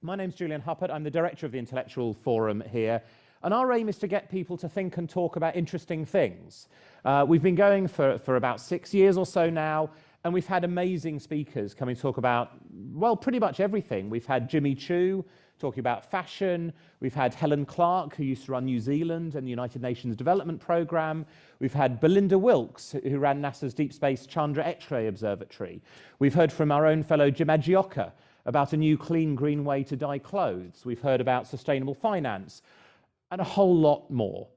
My name's Julian Huppert. I'm the director of the Intellectual Forum here. And our aim is to get people to think and talk about interesting things. We've been going for about 6 years or so now, and we've had amazing speakers coming to talk about, well, pretty much everything. We've had Jimmy Chu talking about fashion. We've had Helen Clark, who used to run New Zealand and the United Nations Development Programme. We've had Belinda Wilkes, who ran NASA's Deep Space Chandra X-ray Observatory. We've heard from our own fellow Jim Agioka about a new clean green way to dye clothes. We've heard about sustainable finance and a whole lot more.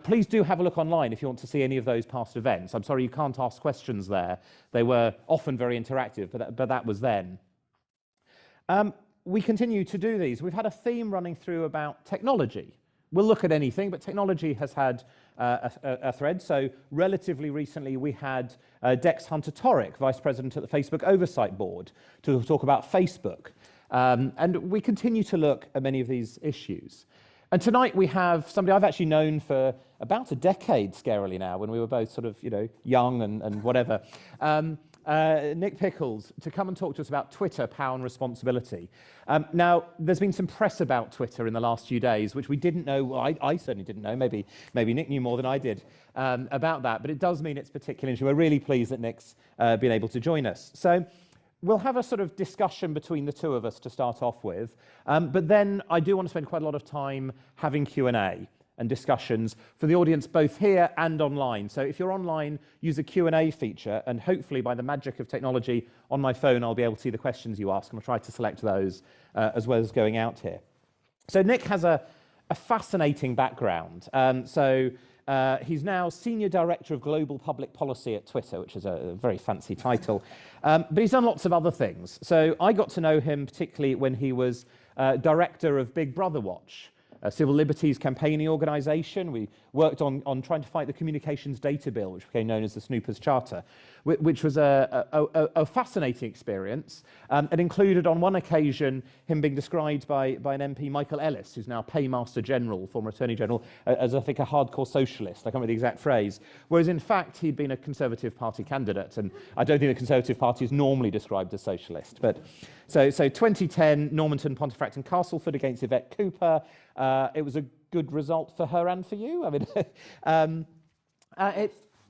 Please do have a look online if you want to see any of those past events. I'm sorry you can't ask questions there. They were often very interactive, but that was then. We continue to do these. We've had a theme running through about technology. We'll look at anything, but technology has had a thread. So relatively recently, we had Dex Hunter-Torek, Vice President at the Facebook Oversight Board, to talk about Facebook. And we continue to look at many of these issues. And tonight we have somebody I've actually known for about a decade, scarily now, when we were both sort of, young and whatever. Nick Pickles, to come and talk to us about Twitter, power and responsibility. Now, there's been some press about Twitter in the last few days, which we didn't know, well, I certainly didn't know, maybe Nick knew more than I did about that, but it does mean it's particularly interesting. We're really pleased that Nick's been able to join us. So we'll have a sort of discussion between the two of us to start off with, but then I do want to spend quite a lot of time having Q&A and discussions for the audience both here and online. So if you're online, use the Q&A feature, and hopefully by the magic of technology on my phone, I'll be able to see the questions you ask, and I'll try to select those as well as going out here. So Nick has a fascinating background. He's now Senior Director of Global Public Policy at Twitter, which is a very fancy title. But he's done lots of other things. So I got to know him particularly when he was Director of Big Brother Watch, a civil liberties campaigning organisation. We worked on trying to fight the Communications Data Bill, which became known as the Snoopers Charter, which was a fascinating experience. It included, on one occasion, him being described by an MP, Michael Ellis, who's now Paymaster General, former Attorney General, as, I think, a hardcore socialist. I can't remember the exact phrase. Whereas, in fact, he'd been a Conservative Party candidate, and I don't think the Conservative Party is normally described as socialist. But so 2010, Normanton, Pontefract and Castleford against Yvette Cooper. It was a good result for her and for you. I mean,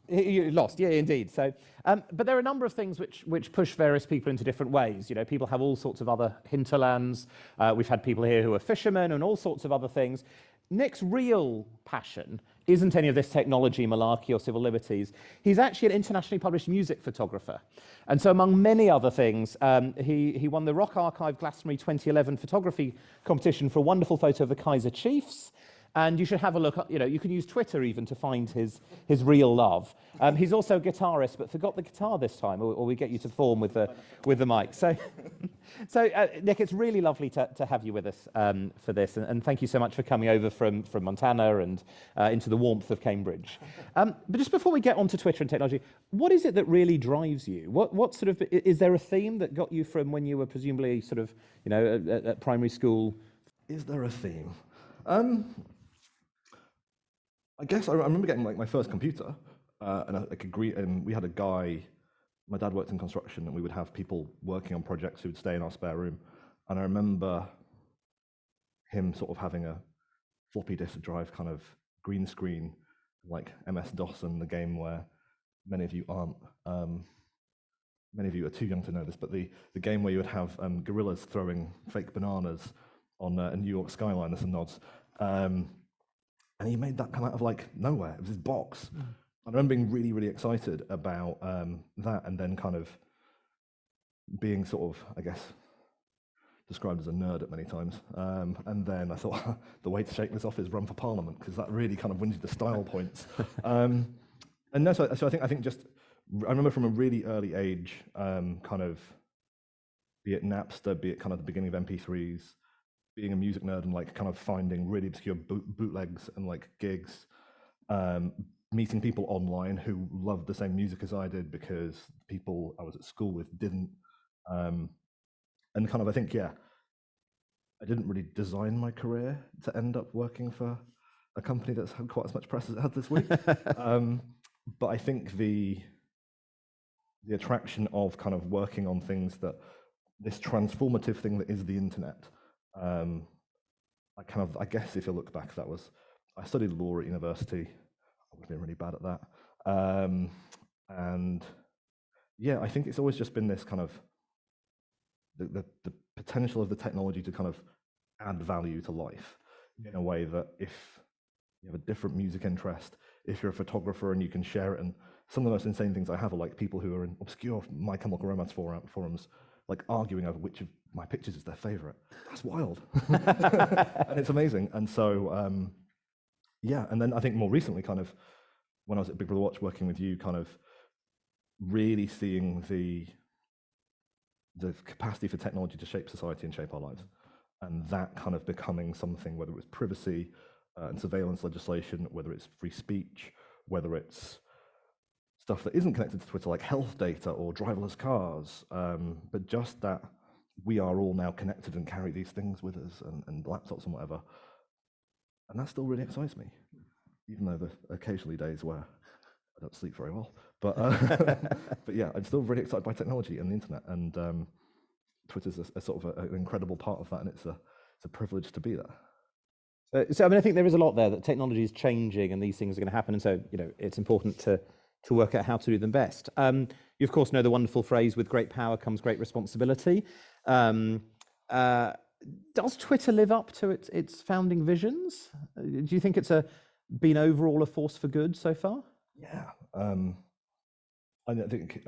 you lost, yeah, indeed. So, but there are a number of things which push various people into different ways. People have all sorts of other hinterlands. We've had people here who are fishermen and all sorts of other things. Nick's real passion isn't any of this technology, malarkey, or civil liberties. He's actually an internationally published music photographer. And so among many other things, he won the Rock Archive Glastonbury 2011 photography competition for a wonderful photo of the Kaiser Chiefs. And you should have a look, you can use Twitter even to find his real love. He's also a guitarist, but forgot the guitar this time, or we get you to perform with the mic. So Nick, it's really lovely to have you with us for this, and thank you so much for coming over from Montana and into the warmth of Cambridge. But just before we get onto Twitter and technology, what is it that really drives you? What sort of, is there a theme that got you from when you were presumably sort of, at primary school? Is there a theme? I guess I remember getting my first computer, and we had a guy. My dad worked in construction, and we would have people working on projects who would stay in our spare room. And I remember him sort of having a floppy disk drive kind of green screen, like MS-DOS, and the game where many of you aren't. Many of you are too young to know this, but the game where you would have gorillas throwing fake bananas on a New York skyline. There's some nods. And he made that come out of nowhere. It was his box. Mm. I remember being really, really excited about that, and then kind of being sort of, I guess, described as a nerd at many times. And then I thought, the way to shake this off is run for Parliament, because that really kind of wins you the style points. And no, so I think just, I remember from a really early age, kind of, be it Napster, be it kind of the beginning of MP3s, being a music nerd and kind of finding really obscure bootlegs and gigs, meeting people online who loved the same music as I did because people I was at school with didn't, and kind of I think I didn't really design my career to end up working for a company that's had quite as much press as it had this week, but I think the attraction of kind of working on things that this transformative thing that is the internet. I guess if you look back, I studied law at university. I would have been really bad at that. And yeah, I think it's always just been this kind of the potential of the technology to kind of add value to life in a way that if you have a different music interest, if you're a photographer and you can share it, and some of the most insane things I have are like people who are in obscure My Chemical Romance forums, like arguing over which of my pictures is their favorite. That's wild. And it's amazing. And so, yeah, and then I think more recently, kind of, when I was at Big Brother Watch working with you, kind of really seeing the capacity for technology to shape society and shape our lives. And that kind of becoming something, whether it was privacy and surveillance legislation, whether it's free speech, whether it's stuff that isn't connected to Twitter, like health data or driverless cars, but just that we are all now connected and carry these things with us and laptops and whatever. And that still really excites me, even though there are occasionally days where I don't sleep very well. But but yeah, I'm still really excited by technology and the internet, and Twitter's a sort of an incredible part of that, and it's a privilege to be there. So I mean, I think there is a lot there that technology is changing, and these things are going to happen, and so it's important to work out how to do them best. You of course know the wonderful phrase, "With great power comes great responsibility." Does Twitter live up to its founding visions? Do you think it's been overall a force for good so far? Yeah, I think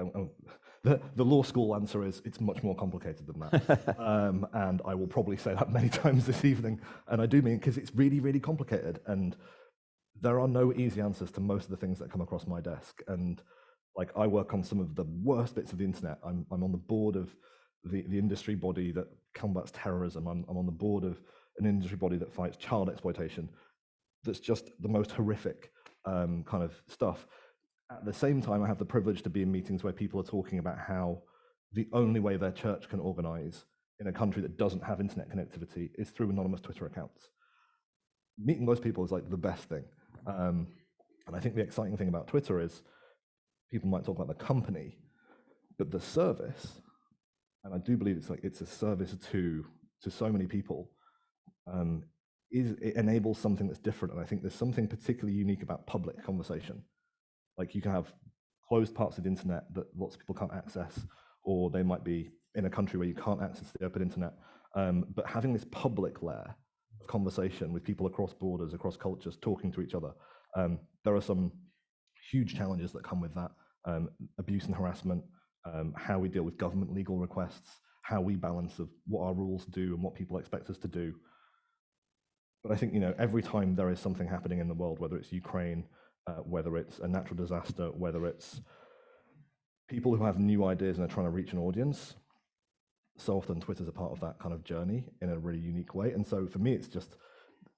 the law school answer is it's much more complicated than that, and I will probably say that many times this evening, and I do mean because it's really, really complicated, and there are no easy answers to most of the things that come across my desk. And like, I work on some of the worst bits of the internet. I'm on the board of the industry body that combats terrorism. I'm on the board of an industry body that fights child exploitation. That's just the most horrific kind of stuff. At the same time, I have the privilege to be in meetings where people are talking about how the only way their church can organize in a country that doesn't have internet connectivity is through anonymous Twitter accounts. Meeting those people is like the best thing. And I think the exciting thing about Twitter is people might talk about the company, but the service, and I do believe it's a service to so many people, it enables something that's different. And I think there's something particularly unique about public conversation. Like, you can have closed parts of the internet that lots of people can't access, or they might be in a country where you can't access the open internet. But having this public layer of conversation with people across borders, across cultures, talking to each other, there are some huge challenges that come with that. Abuse and harassment, how we deal with government legal requests, how we balance of what our rules do and what people expect us to do. But I think, every time there is something happening in the world, whether it's Ukraine, whether it's a natural disaster, whether it's people who have new ideas and are trying to reach an audience, so often Twitter's a part of that kind of journey in a really unique way. And so for me, it's just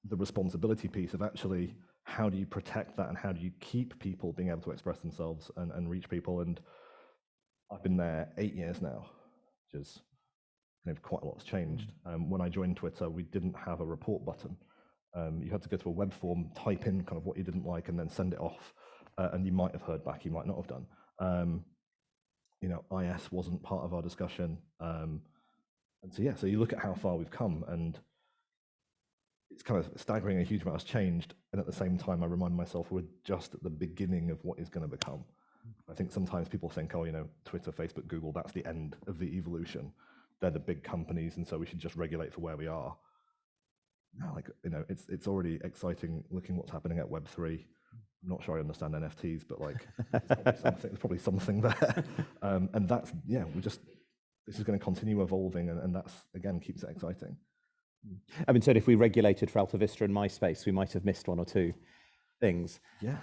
the responsibility piece of actually, how do you protect that and how do you keep people being able to express themselves and reach people? And I've been there 8 years now, which is quite a lot's changed. When I joined Twitter, we didn't have a report button. You had to go to a web form, type in kind of what you didn't like, and then send it off. And you might have heard back, you might not have done. IS wasn't part of our discussion. And so, yeah, so you look at how far we've come, and it's kind of staggering. A huge amount has changed. And at the same time, I remind myself we're just at the beginning of what is going to become. I think sometimes people think, Twitter, Facebook, Google, that's the end of the evolution. They're the big companies, and so we should just regulate for where we are. No, it's already exciting looking what's happening at Web3. I'm not sure I understand NFTs, but there's probably something there. And that's, this is going to continue evolving, and that's, again, keeps it exciting. I mean, so if we regulated for Alta Vista and MySpace, we might have missed one or two things. Yeah.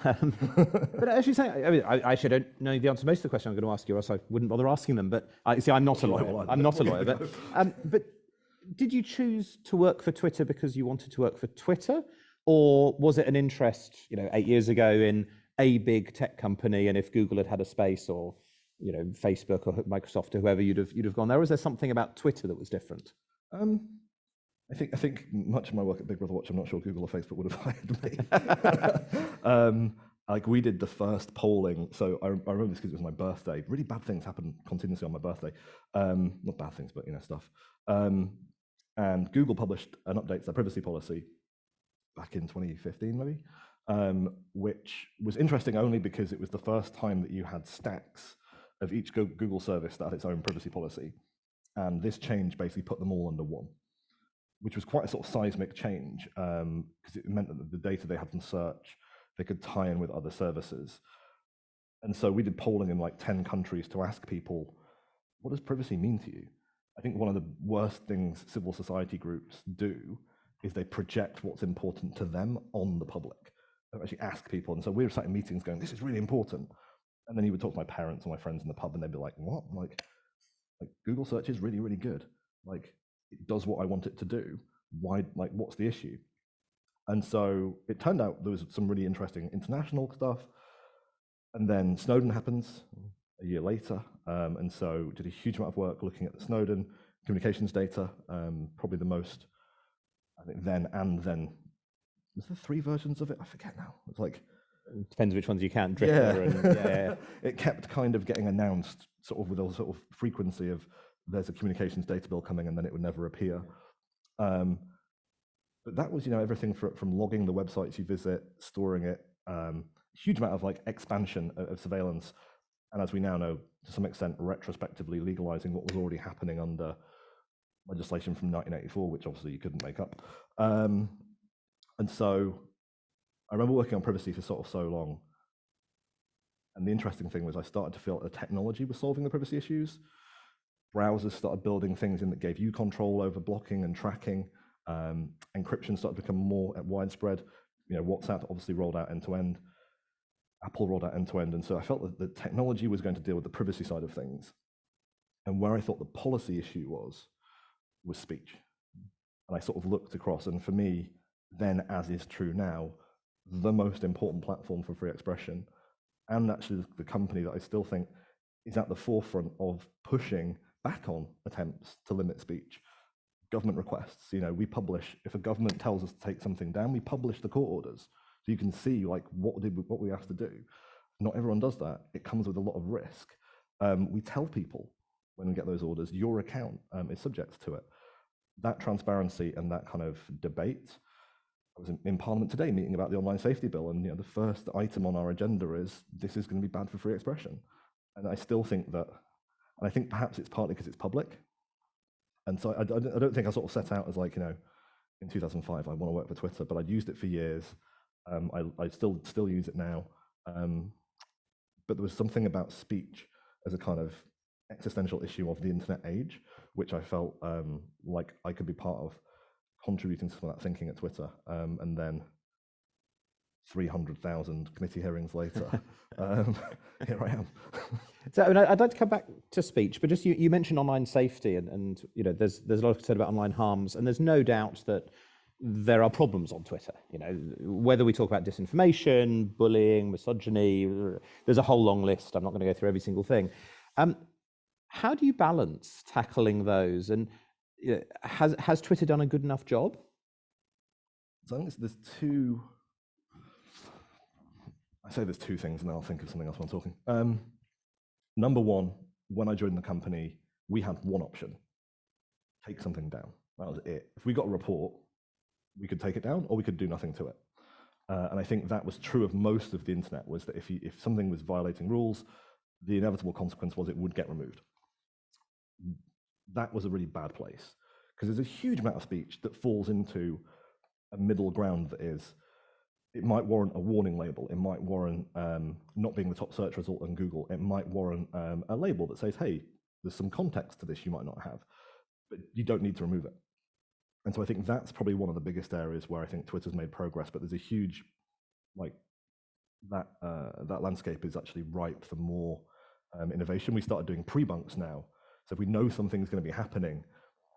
But as you say, I actually don't know the answer to most of the questions I'm going to ask you, or else I wouldn't bother asking them. But I'm not a lawyer. I'm not a lawyer. But did you choose to work for Twitter because you wanted to work for Twitter, or was it an interest, 8 years ago in a big tech company, and if Google had a space, or Facebook or Microsoft or whoever, you'd have gone there? Or was there something about Twitter that was different? I think much of my work at Big Brother Watch, I'm not sure Google or Facebook would have hired me. We did the first polling, so I remember this because it was my birthday. Really bad things happen continuously on my birthday. Not bad things, but stuff. And Google published an update to their privacy policy back in 2015, maybe, which was interesting only because it was the first time that you had stacks of each Google service that had its own privacy policy. And this change basically put them all under one, which was quite a sort of seismic change, because it meant that the data they had from search, they could tie in with other services. And so we did polling in like 10 countries to ask people, what does privacy mean to you? I think one of the worst things civil society groups do is they project what's important to them on the public. They actually ask people. And so we were sat in meetings going, this is really important. And then you would talk to my parents or my friends in the pub and they'd be like, what? Like Google search is really, really good. Like it does what I want it to do. Why, like what's the issue? And so it turned out there was some really interesting international stuff. And then Snowden happens a year later. And so did a huge amount of work looking at the Snowden communications data, probably the most, I think then, was there 3 versions of it? I forget now. It's like, it depends which ones you count, Dripper and it kept kind of getting announced sort of with a sort of frequency of there's a communications data bill coming and then it would never appear. But that was, everything from logging the websites you visit, storing it, huge amount of like expansion of surveillance. And as we now know, to some extent, retrospectively legalizing what was already happening under legislation from 1984, which obviously you couldn't make up. And so I remember working on privacy for sort of so long. And the interesting thing was I started to feel that the technology was solving the privacy issues. Browsers started building things in that gave you control over blocking and tracking. Encryption started to become more widespread. WhatsApp obviously rolled out end-to-end. Apple rolled out end-to-end. And so I felt that the technology was going to deal with the privacy side of things. And where I thought the policy issue was speech. And I sort of looked across, and for me, then as is true now, the most important platform for free expression, and actually the company that I still think is at the forefront of pushing back on attempts to limit speech. Government requests, we publish, if a government tells us to take something down, we publish the court orders. So you can see like what we asked to do. Not everyone does that. It comes with a lot of risk. We tell people when we get those orders, your account is subject to it. That transparency and that kind of debate. I was in Parliament today meeting about the online safety bill, and the first item on our agenda is this is going to be bad for free expression. And I still think that, and I think perhaps it's partly because it's public. And so I don't think I sort of set out as like, in 2005, I want to work for Twitter, but I'd used it for years. I still use it now. But there was something about speech as a kind of existential issue of the internet age, which I felt like I could be part of contributing to some of that thinking at Twitter. And then 300,000 committee hearings later, here I am. So I'd like to come back to speech, but just you mentioned online safety, and there's a lot of concern about online harms, and there's no doubt that there are problems on Twitter. Whether we talk about disinformation, bullying, misogyny, there's a whole long list. I'm not going to go through every single thing. How do you balance tackling those? And has Twitter done a good enough job? So I think there's two. I say there's 2 things, and then I'll think of something else when I'm talking. Number one, when I joined the company, we had one option: take something down. That was it. If we got a report, we could take it down, or we could do nothing to it. And I think that was true of most of the internet. Was that if something was violating rules, the inevitable consequence was it would get removed. That was a really bad place, because there's a huge amount of speech that falls into a middle ground that is, it might warrant a warning label, it might warrant not being the top search result on Google, it might warrant a label that says, hey, there's some context to this you might not have, but you don't need to remove it. And so I think that's probably one of the biggest areas where I think Twitter's made progress, but there's a huge, that landscape is actually ripe for more innovation. We started doing pre-bunks now. So if we know something's going to be happening,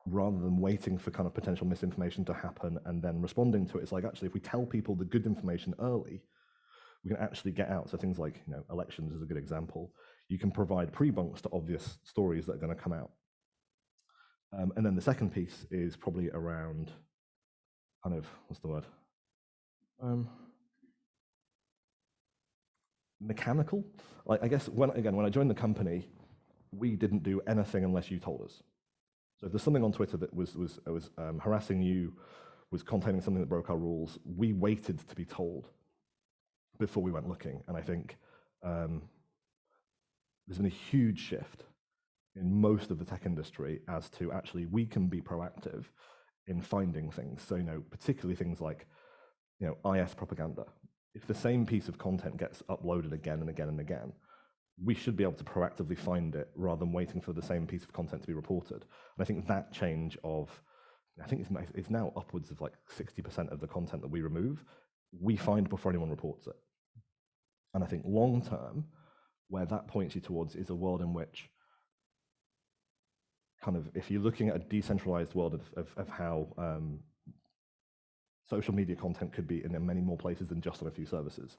rather than waiting for kind of potential misinformation to happen and then responding to it, it's like, actually, if we tell people the good information early, we can actually get out. So things like, elections is a good example. You can provide pre-bunks to obvious stories that are going to come out. And then the second piece is probably around kind of, what's the word? Mechanical. Like, I guess when I joined the company, we didn't do anything unless you told us. So if there's something on Twitter that was harassing you, was containing something that broke our rules, we waited to be told before we went looking. And I think there's been a huge shift in most of the tech industry as to actually we can be proactive in finding things. So, particularly things like, IS propaganda. If the same piece of content gets uploaded again and again and again, we should be able to proactively find it rather than waiting for the same piece of content to be reported. And I think that change I think it's now upwards of like 60% of the content that we remove, we find before anyone reports it. And I think long term, where that points you towards is a world in which if you're looking at a decentralized world of how social media content could be in many more places than just on a few services,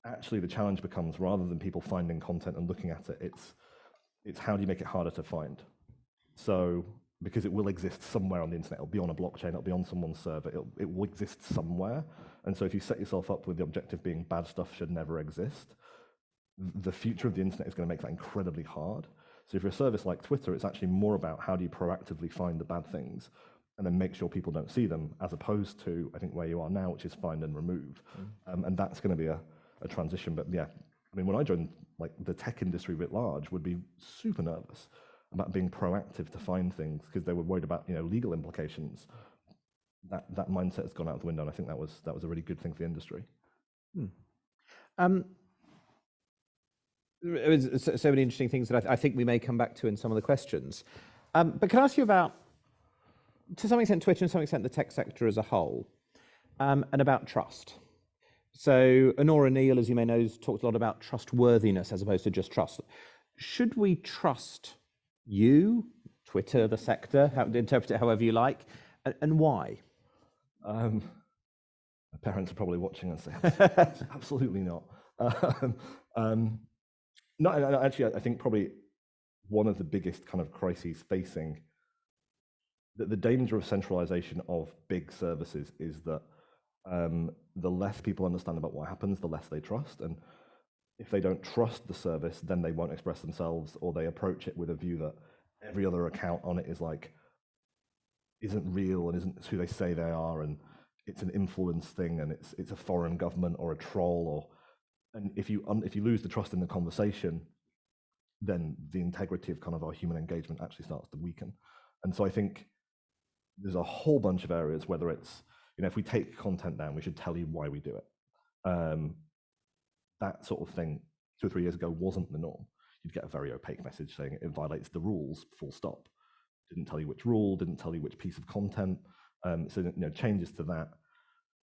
actually the challenge becomes, rather than people finding content and looking at it, it's how do you make it harder to find? So, because it will exist somewhere on the internet, it'll be on a blockchain, it'll be on someone's server, it will exist somewhere. And so if you set yourself up with the objective being bad stuff should never exist, the future of the internet is going to make that incredibly hard. So if you're a service like Twitter, it's actually more about how do you proactively find the bad things and then make sure people don't see them, as opposed to, I think, where you are now, which is find and remove. And that's going to be a transition. But yeah, I mean, when I joined, like, the tech industry writ large would be super nervous about being proactive to find things because they were worried about, legal implications. That mindset has gone out the window, and I think that was a really good thing for the industry. It was so many interesting things that I think we may come back to in some of the questions. But can I ask you about, to some extent, Twitter, and to some extent, the tech sector as a whole, and about trust? So Honora Neal, as you may know, has talked a lot about trustworthiness as opposed to just trust. Should we trust you, Twitter, the sector, interpret it however you like, and why? My parents are probably watching and saying, absolutely not. No, actually, I think probably one of the biggest kind of crises facing the danger of centralization of big services is that the less people understand about what happens, the less they trust. And if they don't trust the service, then they won't express themselves, or they approach it with a view that every other account on it isn't real and isn't who they say they are, and it's an influence thing, and it's a foreign government or a troll, and if you lose the trust in the conversation, then the integrity of kind of our human engagement actually starts to weaken. And so I think there's a whole bunch of areas, whether it's, if we take content down, we should tell you why we do it. That sort of thing 2 or 3 years ago wasn't the norm. You'd get a very opaque message saying it violates the rules, full stop. Didn't tell you which rule, didn't tell you which piece of content. So changes to that.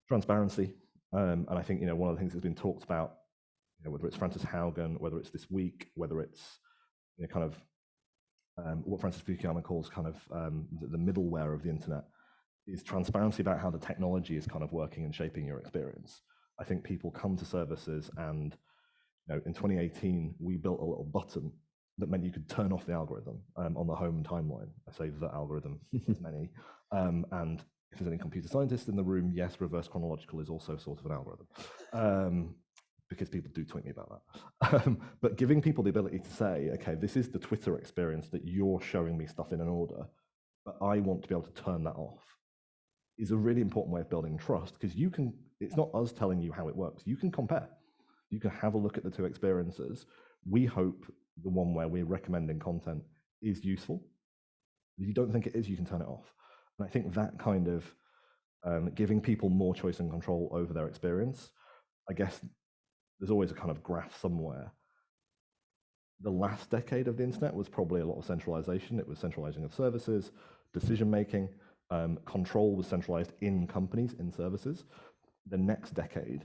Transparency, and I think one of the things that's been talked about, whether it's Frances Haugen, whether it's this week, whether it's what Francis Fukuyama calls kind of the middleware of the internet, is transparency about how the technology is kind of working and shaping your experience. I think people come to services, and in 2018 we built a little button that meant you could turn off the algorithm on the home timeline. I say the algorithm, there's many. And if there's any computer scientists in the room, yes, reverse chronological is also sort of an algorithm. Because people do tweet me about that. But giving people the ability to say, okay, this is the Twitter experience that you're showing me stuff in an order, but I want to be able to turn that off, is a really important way of building trust, because it's not us telling you how it works. You can compare. You can have a look at the two experiences. We hope the one where we're recommending content is useful. If you don't think it is, you can turn it off. And I think that kind of giving people more choice and control over their experience, I guess there's always a kind of graph somewhere. The last decade of the internet was probably a lot of centralization. It was centralizing of services, decision-making, control was centralized in companies, in services. The next decade,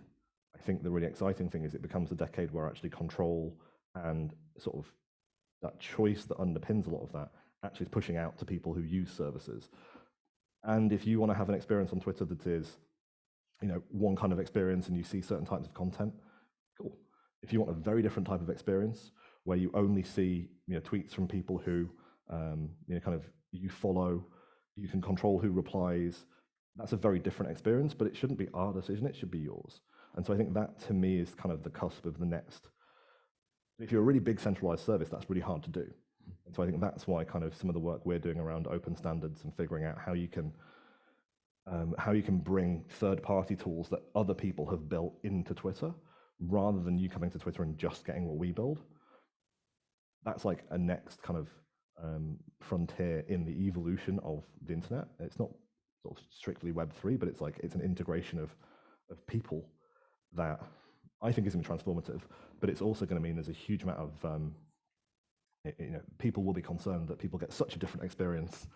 I think the really exciting thing is it becomes a decade where actually control and sort of that choice that underpins a lot of that actually is pushing out to people who use services. And if you want to have an experience on Twitter that is, one kind of experience and you see certain types of content, cool. If you want a very different type of experience where you only see tweets from people who you follow, you can control who replies, that's a very different experience, but it shouldn't be our decision, it should be yours. And so I think that, to me, is kind of the cusp of the next. If you're a really big centralized service, that's really hard to do. So I think that's why kind of some of the work we're doing around open standards and figuring out how you can bring third-party tools that other people have built into Twitter, rather than you coming to Twitter and just getting what we build. That's like a next kind of frontier in the evolution of the internet. It's not sort of strictly Web3, but it's an integration of people that I think is going to be transformative. But it's also going to mean there's a huge amount of people will be concerned that people get such a different experience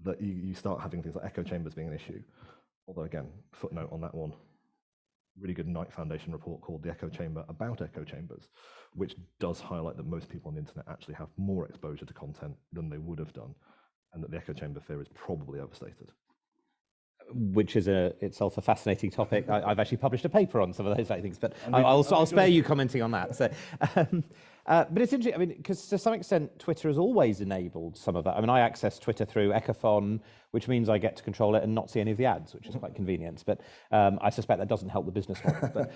that you start having things like echo chambers being an issue. Although again, footnote on that one, really good Knight Foundation report called The Echo Chamber about echo chambers, which does highlight that most people on the internet actually have more exposure to content than they would have done, and that the echo chamber fear is probably overstated. Which is itself a fascinating topic. I've actually published a paper on some of those things, but I'll spare you commenting on that. So, but it's interesting, I mean, because to some extent, Twitter has always enabled some of that. I mean, I access Twitter through Echophon, which means I get to control it and not see any of the ads, which is quite convenient. But I suspect that doesn't help the business model. But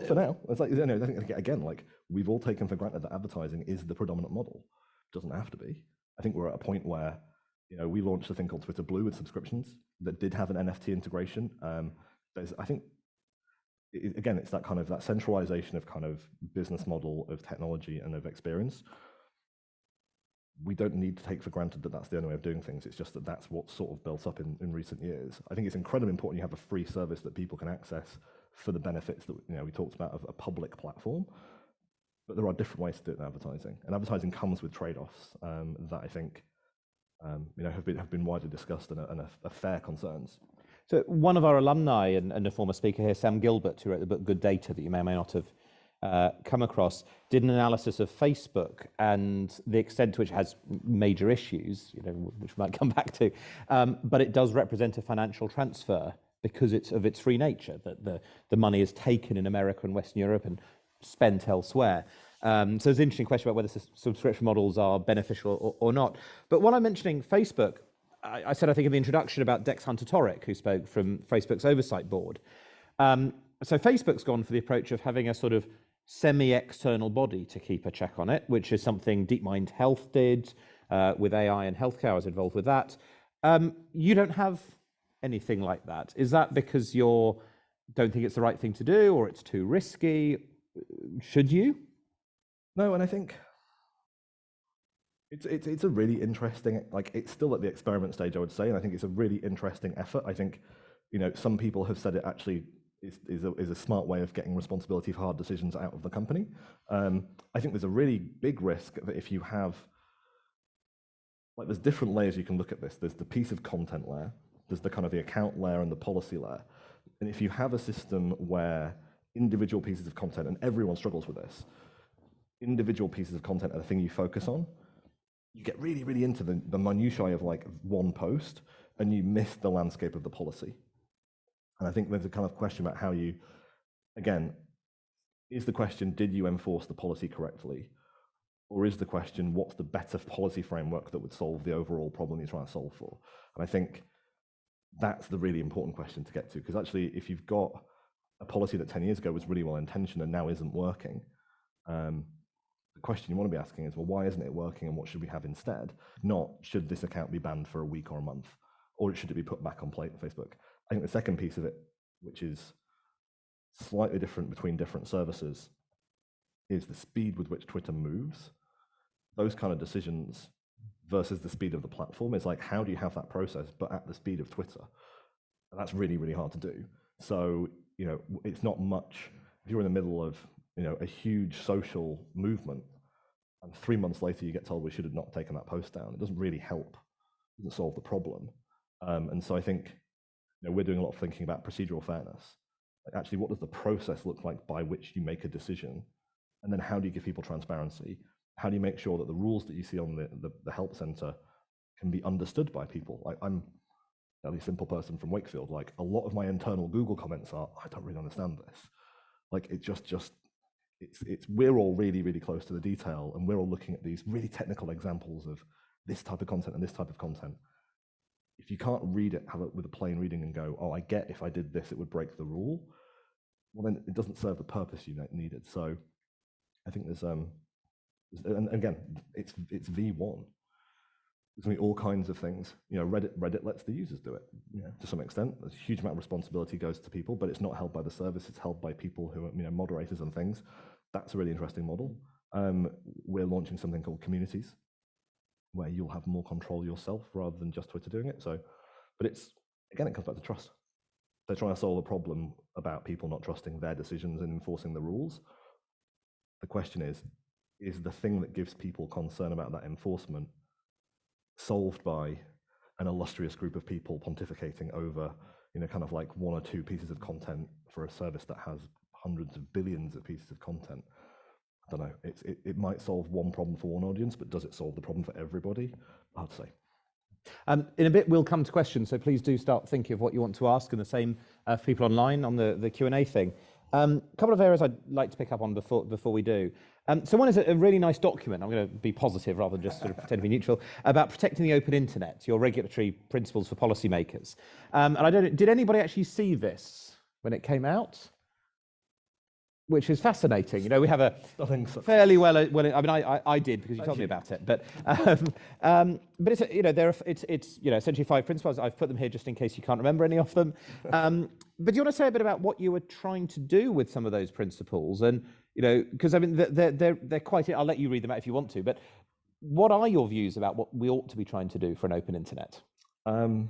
for now, it's like, I think again, like we've all taken for granted that advertising is the predominant model. It doesn't have to be. I think we're at a point where we launched a thing called Twitter Blue with subscriptions that did have an NFT integration. I think, again, it's that kind of that centralization of kind of business model, of technology, and of experience. We don't need to take for granted that that's the only way of doing things. It's just that that's what's sort of built up in recent years. I think it's incredibly important you have a free service that people can access for the benefits that we talked about of a public platform. But there are different ways to do it in advertising, and advertising comes with trade-offs that I think have been widely discussed and are fair concerns. So one of our alumni and a former speaker here, Sam Gilbert, who wrote the book Good Data that you may or may not have come across, did an analysis of Facebook and the extent to which it has major issues, which we might come back to, but it does represent a financial transfer because it's of its free nature, that the money is taken in America and Western Europe and spent elsewhere. So there's an interesting question about whether subscription models are beneficial or not. But while I'm mentioning Facebook, I said, I think in the introduction about Dex Hunter-Torek, who spoke from Facebook's oversight board. So Facebook's gone for the approach of having a sort of semi-external body to keep a check on it, which is something DeepMind Health did with AI and healthcare. I was involved with that. You don't have anything like that. Is that because you don't think it's the right thing to do, or it's too risky? Should you? No, and I think it's a really interesting, like it's still at the experiment stage, I would say, and I think it's a really interesting effort. I think, some people have said it actually is a smart way of getting responsibility for hard decisions out of the company. I think there's a really big risk that if you have, like, there's different layers you can look at this. There's the piece of content layer, there's the kind of the account layer and the policy layer. And if you have a system where individual pieces of content, and everyone struggles with this, individual pieces of content are the thing you focus on, you get really, really into the minutiae of like one post, and you miss the landscape of the policy. And I think there's a kind of question about how you, again, is the question, did you enforce the policy correctly? Or is the question, what's the better policy framework that would solve the overall problem you're trying to solve for? And I think that's the really important question to get to, because actually, if you've got a policy that 10 years ago was really well intentioned and now isn't working, the question you want to be asking is, well, why isn't it working and what should we have instead? Not, should this account be banned for a week or a month, or should it be put back on Facebook? I think the second piece of it, which is slightly different between different services, is the speed with which Twitter moves. Those kind of decisions versus the speed of the platform is like, how do you have that process but at the speed of Twitter? And that's really, really hard to do. So, it's not much, if you're in the middle of a huge social movement, and 3 months later you get told we should have not taken that post down, it doesn't really help, it doesn't solve the problem. And so I think we're doing a lot of thinking about procedural fairness. Like, actually, what does the process look like by which you make a decision? And then how do you give people transparency? How do you make sure that the rules that you see on the help center can be understood by people? Like, I'm a fairly simple person from Wakefield. Like, a lot of my internal Google comments are, I don't really understand this. Like, we're all really, really close to the detail, and we're all looking at these really technical examples of this type of content and this type of content. If you can't read it, have it with a plain reading and go, oh, I get if I did this, it would break the rule, well, then it doesn't serve the purpose you needed. So I think there's And again, it's V1. There's going to be all kinds of things. Reddit lets the users do it, to some extent. A huge amount of responsibility goes to people, but it's not held by the service. It's held by people who are, moderators and things. That's a really interesting model. We're launching something called communities, where you'll have more control yourself rather than just Twitter doing it. But it comes back to trust. They're trying to solve a problem about people not trusting their decisions and enforcing the rules. The question is the thing that gives people concern about that enforcement solved by an illustrious group of people pontificating over, kind of like one or two pieces of content for a service that has hundreds of billions of pieces of content? I don't know. It might solve one problem for one audience, but does it solve the problem for everybody? Hard to say. In a bit, we'll come to questions, so please do start thinking of what you want to ask, and the same for people online on the Q&A thing. A couple of areas I'd like to pick up on before we do. So one is a really nice document, I'm going to be positive rather than just sort of pretend to be neutral, about protecting the open internet, your regulatory principles for policymakers. And I don't know, did anybody actually see this when it came out? Which is fascinating. We have a fairly well. I mean, I did because you told me about it. But it's it's essentially 5 principles. I've put them here just in case you can't remember any of them. But do you want to say a bit about what you were trying to do with some of those principles? And because I mean, they're quite. I'll let you read them out if you want to. But what are your views about what we ought to be trying to do for an open internet? I'll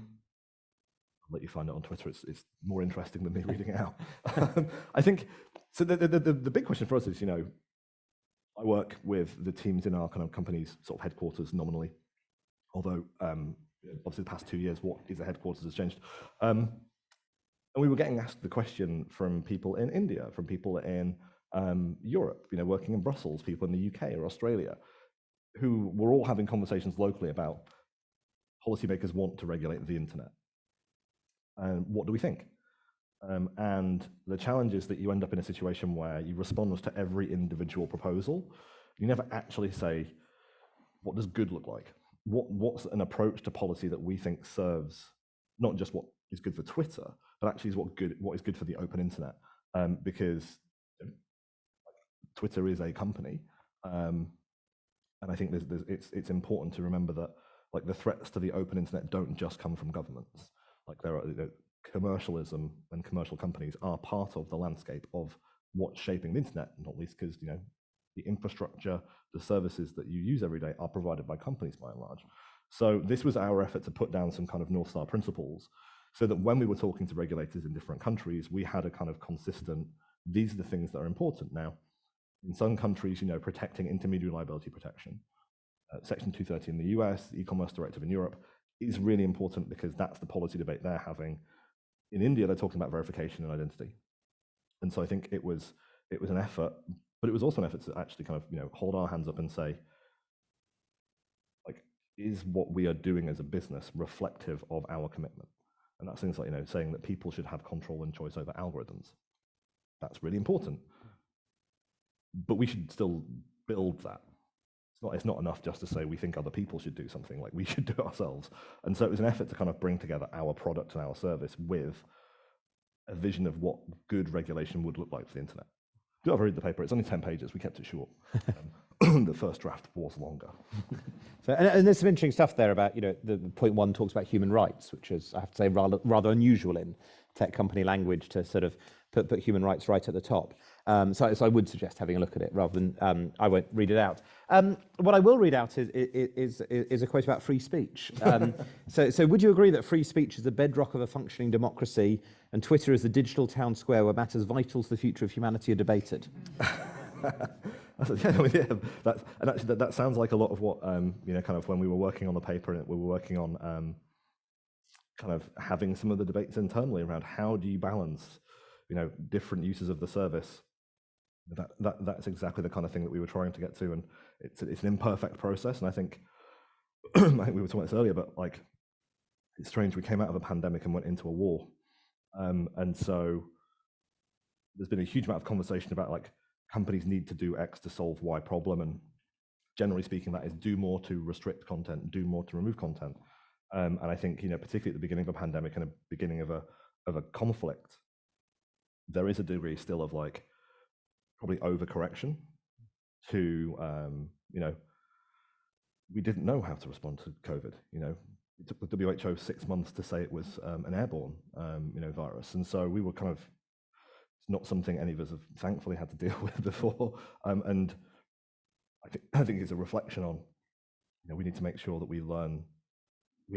let you find it on Twitter. It's more interesting than me reading it out. I think. So the big question for us is, I work with the teams in our kind of company's sort of headquarters nominally, although obviously the past 2 years, what is the headquarters has changed. And we were getting asked the question from people in India, from people in Europe, working in Brussels, people in the UK or Australia, who were all having conversations locally about policymakers want to regulate the internet. And what do we think? And the challenge is that you end up in a situation where you respond to every individual proposal. You never actually say, what does good look like? What's an approach to policy that we think serves not just what is good for Twitter, but actually is what is good for the open internet? Because Twitter is a company, and I think it's important to remember that like the threats to the open internet don't just come from governments. Like there are commercialism and commercial companies are part of the landscape of what's shaping the internet, not least because the infrastructure, the services that you use every day are provided by companies by and large. So this was our effort to put down some kind of North Star principles so that when we were talking to regulators in different countries, we had a kind of consistent, these are the things that are important. Now, in some countries, protecting intermediary liability protection, Section 230 in the US, the e-commerce directive in Europe, is really important because that's the policy debate they're having. In India, they're talking about verification and identity. And so I think it was an effort, but it was also an effort to actually kind of, hold our hands up and say, like, is what we are doing as a business reflective of our commitment? And that's things like, saying that people should have control and choice over algorithms. That's really important. But we should still build that. It's not enough just to say we think other people should do something, like we should do it ourselves. And so it was an effort to kind of bring together our product and our service with a vision of what good regulation would look like for the internet. Do ever read the paper? It's only 10 pages. We kept it short. The first draft was longer. So, and there's some interesting stuff there about, the point 1 talks about human rights, which is, I have to say, rather unusual in tech company language to sort of put human rights right at the top. So I would suggest having a look at it rather than, I won't read it out. What I will read out is a quote about free speech. So would you agree that free speech is the bedrock of a functioning democracy and Twitter is the digital town square where matters vital to the future of humanity are debated? That sounds like a lot of what, kind of when we were working on the paper and we were working on kind of having some of the debates internally around how do you balance, different uses of the service. That's exactly the kind of thing that we were trying to get to, and it's an imperfect process. And I think we were talking about this earlier, but like it's strange. We came out of a pandemic and went into a war, and so there's been a huge amount of conversation about like companies need to do X to solve Y problem, and generally speaking, that is do more to restrict content, do more to remove content. And I think particularly at the beginning of a pandemic and the beginning of a conflict, there is a degree still of like probably overcorrection to you know, we didn't know how to respond to COVID. You know, it took the WHO 6 months to say it was an airborne, you know, virus, and so we were kind of, it's not something any of us have thankfully had to deal with before, and I think it's a reflection on, you know, we need to make sure that we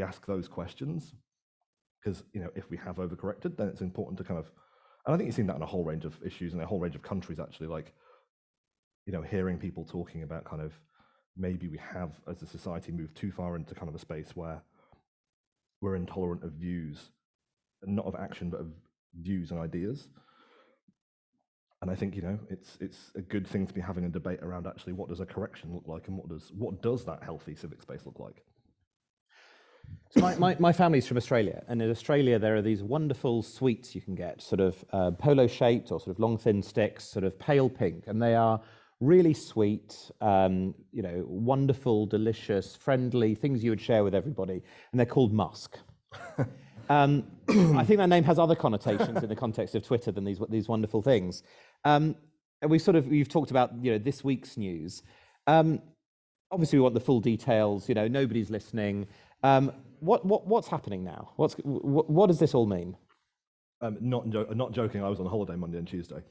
ask those questions, because, you know, if we have overcorrected, then it's important to kind of, and I think you've seen that in a whole range of issues in a whole range of countries, actually, like, you know, hearing people talking about kind of, maybe we have, as a society, moved too far into kind of a space where we're intolerant of views, and not of action, but of views and ideas. And I think, you know, it's a good thing to be having a debate around, actually, what does a correction look like, and what does that healthy civic space look like? So my family's from Australia, and in Australia there are these wonderful sweets you can get, sort of polo-shaped or sort of long, thin sticks, sort of pale pink, and they are really sweet, you know, wonderful, delicious, friendly, things you would share with everybody, and they're called musk. I think that name has other connotations in the context of Twitter than these wonderful things. And you've talked about, you know, this week's news. Obviously, we want the full details. You know, nobody's listening. What's happening now? What does this all mean? Not joking. I was on holiday Monday and Tuesday.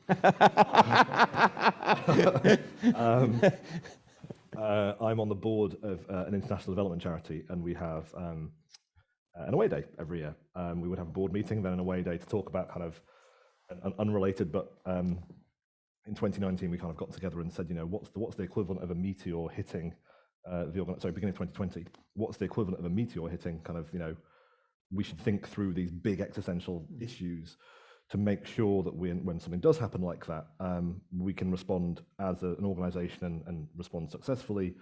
I'm on the board of an international development charity, and we have an away day every year. We would have a board meeting, then an away day to talk about kind of an unrelated, but in 2019 we kind of got together and said, you know, what's the equivalent of a meteor hitting beginning of 2020, what's the equivalent of a meteor hitting kind of, you know, we should think through these big existential issues to make sure that when something does happen like that, we can respond as an organization and respond successfully,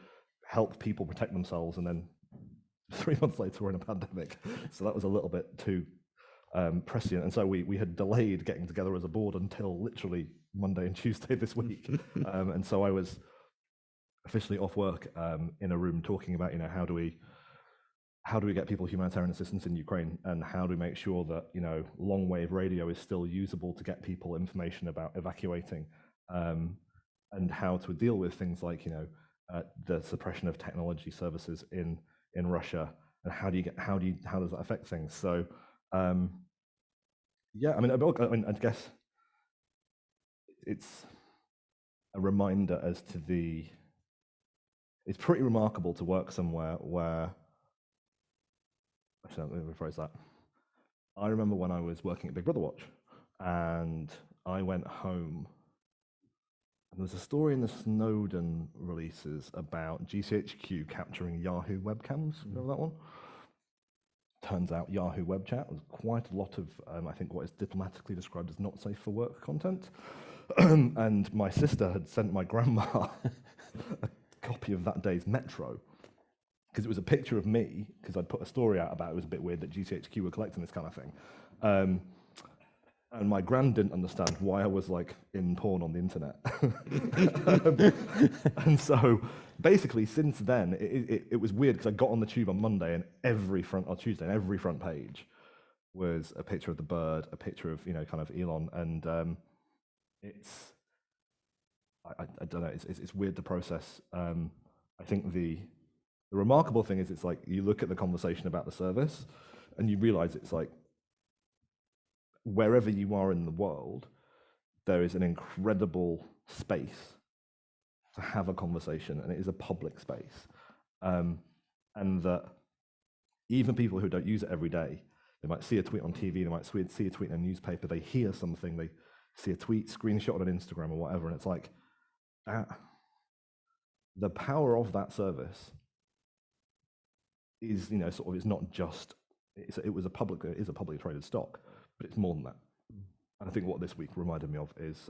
help people protect themselves, and then 3 months later we're in a pandemic. So that was a little bit too prescient. And so we had delayed getting together as a board until literally Monday and Tuesday this week. And so I was officially off work in a room talking about, you know, how do we get people humanitarian assistance in Ukraine, and how do we make sure that, you know, long wave radio is still usable to get people information about evacuating, and how to deal with things like, you know, the suppression of technology services in Russia, and how does that affect things? So yeah, I mean, I guess it's a reminder as to it's pretty remarkable to work somewhere where, actually, let me rephrase that. I remember when I was working at Big Brother Watch, and I went home, and there was a story in the Snowden releases about GCHQ capturing Yahoo webcams. Remember that one? Turns out Yahoo web chat was quite a lot of, I think, what is diplomatically described as not safe for work content. And my sister had sent my grandma a copy of that day's Metro, because it was a picture of me, because I'd put a story out about it was a bit weird that GCHQ were collecting this kind of thing. And my gran didn't understand why I was like in porn on the internet. And so basically since then, it was weird, because I got on the tube on Monday and Tuesday, and every front page was a picture of the bird, a picture of, you know, kind of Elon. And I don't know, it's weird to process. I think the remarkable thing is, it's like you look at the conversation about the service and you realize it's like, wherever you are in the world, there is an incredible space to have a conversation, and it is a public space. And that even people who don't use it every day, they might see a tweet on TV, they might see a tweet in a newspaper, they hear something, they see a tweet, screenshot on Instagram or whatever, and it's like, the power of that service is, you know, sort of, it's not just, it is a publicly traded stock, but it's more than that. And I think what this week reminded me of is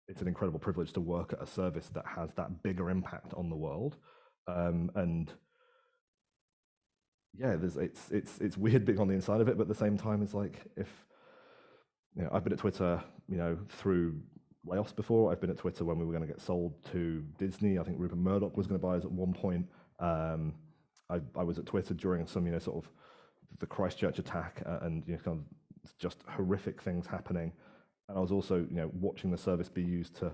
it's an incredible privilege to work at a service that has that bigger impact on the world. And yeah, it's weird being on the inside of it, but at the same time, it's like, if, you know, I've been at Twitter, you know, through layoffs before. I've been at Twitter when we were going to get sold to Disney. I think Rupert Murdoch was going to buy us at one point. I was at Twitter during some, you know, sort of the Christchurch attack, and, you know, kind of just horrific things happening. And I was also, you know, watching the service be used to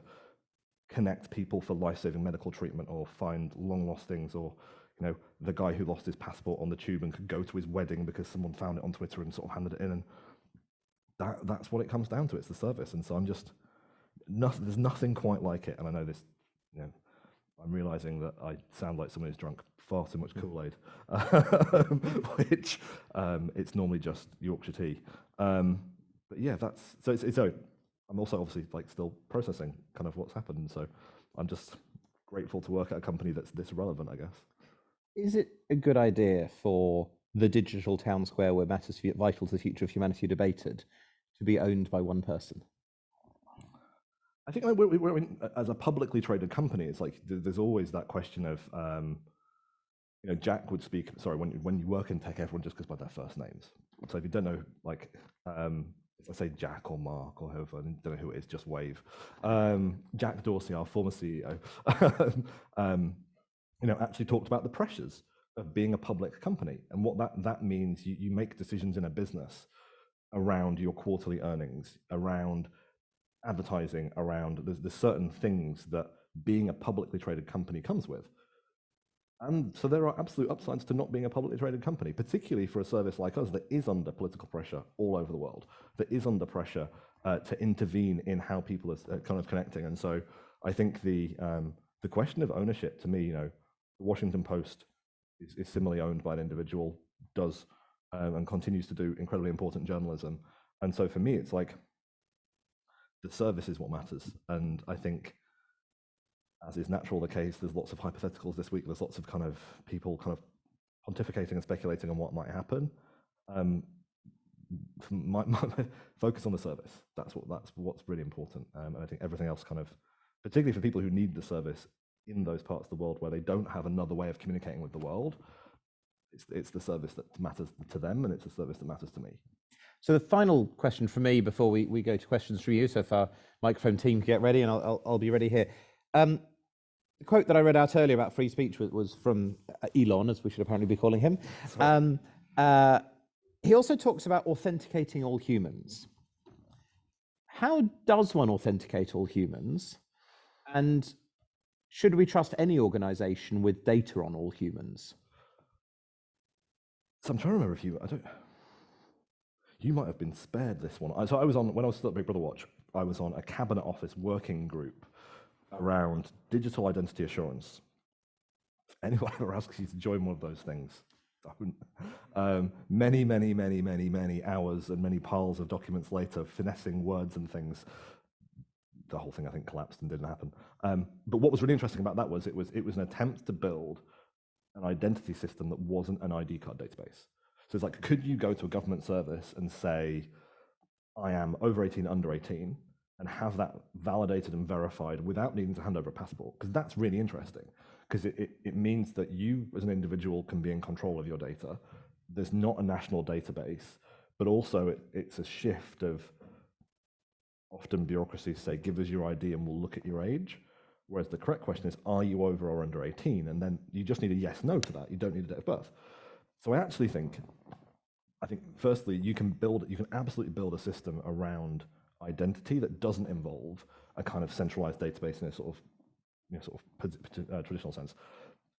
connect people for life-saving medical treatment, or find long-lost things, or the guy who lost his passport on the tube and could go to his wedding because someone found it on Twitter and sort of handed it in. And that's what it comes down to. It's the service. And so there's nothing quite like it. And I know this, I'm realizing that I sound like someone who's drunk far too much Kool-Aid, which it's normally just Yorkshire tea. But yeah, so I'm also obviously still processing kind of what's happened. And so I'm just grateful to work at a company that's this relevant, I guess. Is it a good idea for the digital town square where matters vital to the future of humanity are debated to be owned by one person? I think we're as a publicly traded company, it's there's always that question of, Jack would speak, sorry, when you work in tech, everyone just goes by their first names. So if you don't know, if I say Jack or Mark or whoever, I don't know who it is, just wave. Jack Dorsey, our former CEO, actually talked about the pressures of being a public company and what that means. You make decisions in a business around your quarterly earnings, around advertising, around there's certain things that being a publicly traded company comes with. And so there are absolute upsides to not being a publicly traded company, particularly for a service like us that is under political pressure all over the world, that is under pressure to intervene in how people are kind of connecting. And so I think the question of ownership, to me, the Washington Post is similarly owned by an individual, does and continues to do incredibly important journalism. And so for me, it's the service is what matters. And I think, as is natural the case, there's lots of hypotheticals this week. There's lots of kind of people kind of pontificating and speculating on what might happen. My focus on the service. That's what's really important. And I think everything else kind of, particularly for people who need the service in those parts of the world where they don't have another way of communicating with the world, it's the service that matters to them, and it's the service that matters to me. So the final question for me before we go to questions from you, so if our microphone team can get ready, and I'll be ready here. The quote that I read out earlier about free speech was from Elon, as we should apparently be calling him. He also talks about authenticating all humans. How does one authenticate all humans? And should we trust any organization with data on all humans? So I'm trying to remember if you might have been spared this one. So when I was still at Big Brother Watch, I was on a Cabinet Office working group around digital identity assurance. If anyone ever asks you to join one of those things, don't. Many hours and many piles of documents later, finessing words and things, the whole thing I think collapsed and didn't happen. But what was really interesting about that was it was an attempt to build an identity system that wasn't an ID card database. So it's could you go to a government service and say, I am over 18, under 18, and have that validated and verified without needing to hand over a passport? Because that's really interesting, because it means that you as an individual can be in control of your data. There's not a national database, but also it's a shift of, often bureaucracies say, give us your ID and we'll look at your age. Whereas the correct question is, are you over or under 18? And then you just need a yes, no to that. You don't need a date of birth. So I actually think, firstly, you can absolutely build a system around identity that doesn't involve a kind of centralized database in a sort of traditional sense.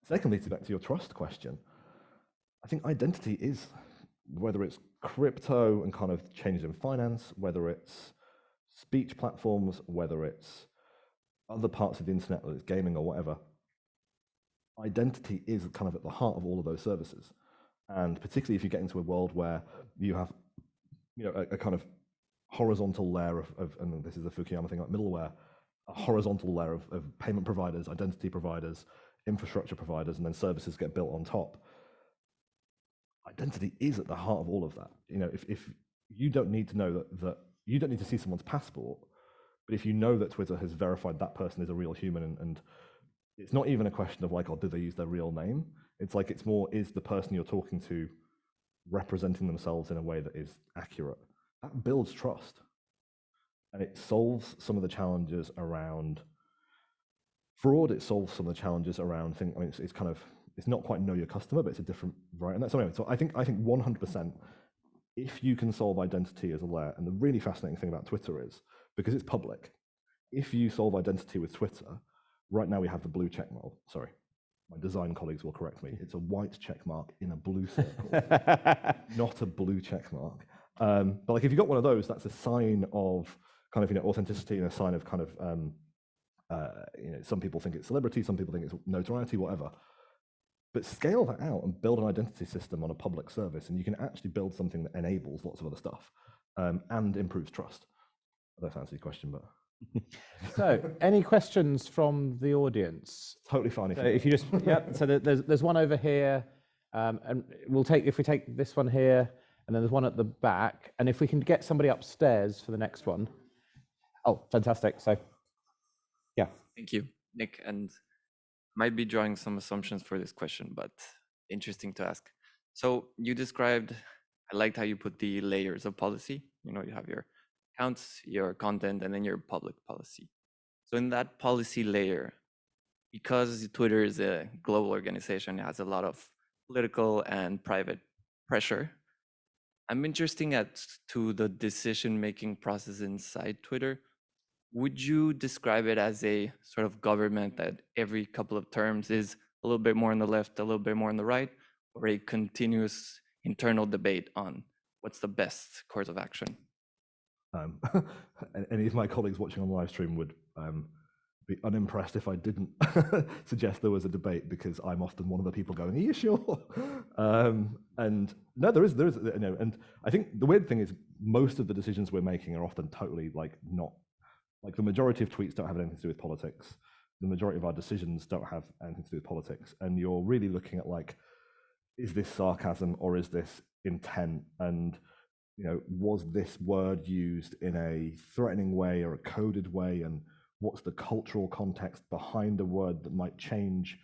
Secondly, back to your trust question, I think identity is, whether it's crypto and kind of changes in finance, whether it's speech platforms, whether it's other parts of the internet, whether it's gaming or whatever, identity is kind of at the heart of all of those services. And particularly if you get into a world where you have, a kind of horizontal layer of, and this is the Fukuyama thing, like middleware, a horizontal layer of payment providers, identity providers, infrastructure providers, and then services get built on top. Identity is at the heart of all of that. If you don't need to know that you don't need to see someone's passport, but if you know that Twitter has verified that person is a real human, and it's not even a question of do they use their real name? It's more, is the person you're talking to representing themselves in a way that is accurate? That builds trust. And it solves some of the challenges around fraud. It solves some of the challenges around things. I mean, it's not quite know your customer, but it's a different variety. And that's anyway. So I think 100%, if you can solve identity as a layer, and the really fascinating thing about Twitter is, because it's public, if you solve identity with Twitter, right now we have the blue check mark. Sorry, my design colleagues will correct me. It's a white check mark in a blue circle, not a blue check mark. But like if you've got one of those, that's a sign of kind of authenticity and a sign of kind of some people think it's celebrity, some people think it's notoriety, whatever. But scale that out and build an identity system on a public service, and you can actually build something that enables lots of other stuff and improves trust. I don't know if that answers your question, but. So, any questions from the audience? Totally fine. If you just, yep. So there's one over here, and if we take this one here, and then there's one at the back, and if we can get somebody upstairs for the next one. Oh, fantastic. So, yeah. Thank you, Nick. And might be drawing some assumptions for this question, but interesting to ask. So you described, I liked how you put the layers of policy. You have your accounts, your content, and then your public policy. So in that policy layer, because Twitter is a global organization, it has a lot of political and private pressure. I'm interested to the decision-making process inside Twitter. Would you describe it as a sort of government that every couple of terms is a little bit more on the left, a little bit more on the right, or a continuous internal debate on what's the best course of action? Any of my colleagues watching on the live stream would be unimpressed if I didn't suggest there was a debate, because I'm often one of the people going, "Are you sure?" And no, there is, and I think the weird thing is most of the decisions we're making are often totally not. Like the majority of tweets don't have anything to do with politics. The majority of our decisions don't have anything to do with politics. And you're really looking at is this sarcasm or is this intent? And, was this word used in a threatening way or a coded way? And what's the cultural context behind a word that might change,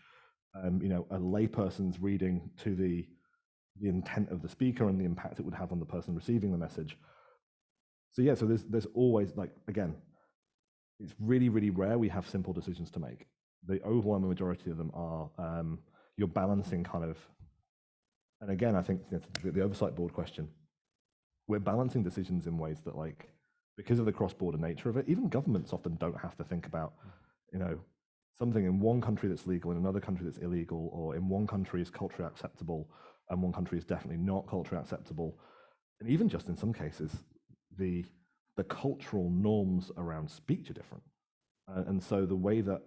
a layperson's reading to the intent of the speaker and the impact it would have on the person receiving the message? So yeah, so there's always again, it's really, really rare we have simple decisions to make. The overwhelming majority of them are you're balancing kind of, and again, I think the oversight board question, we're balancing decisions in ways that because of the cross-border nature of it, even governments often don't have to think about, something in one country that's legal, in another country that's illegal, or in one country is culturally acceptable, and one country is definitely not culturally acceptable. And even just in some cases, the cultural norms around speech are different. And so the way that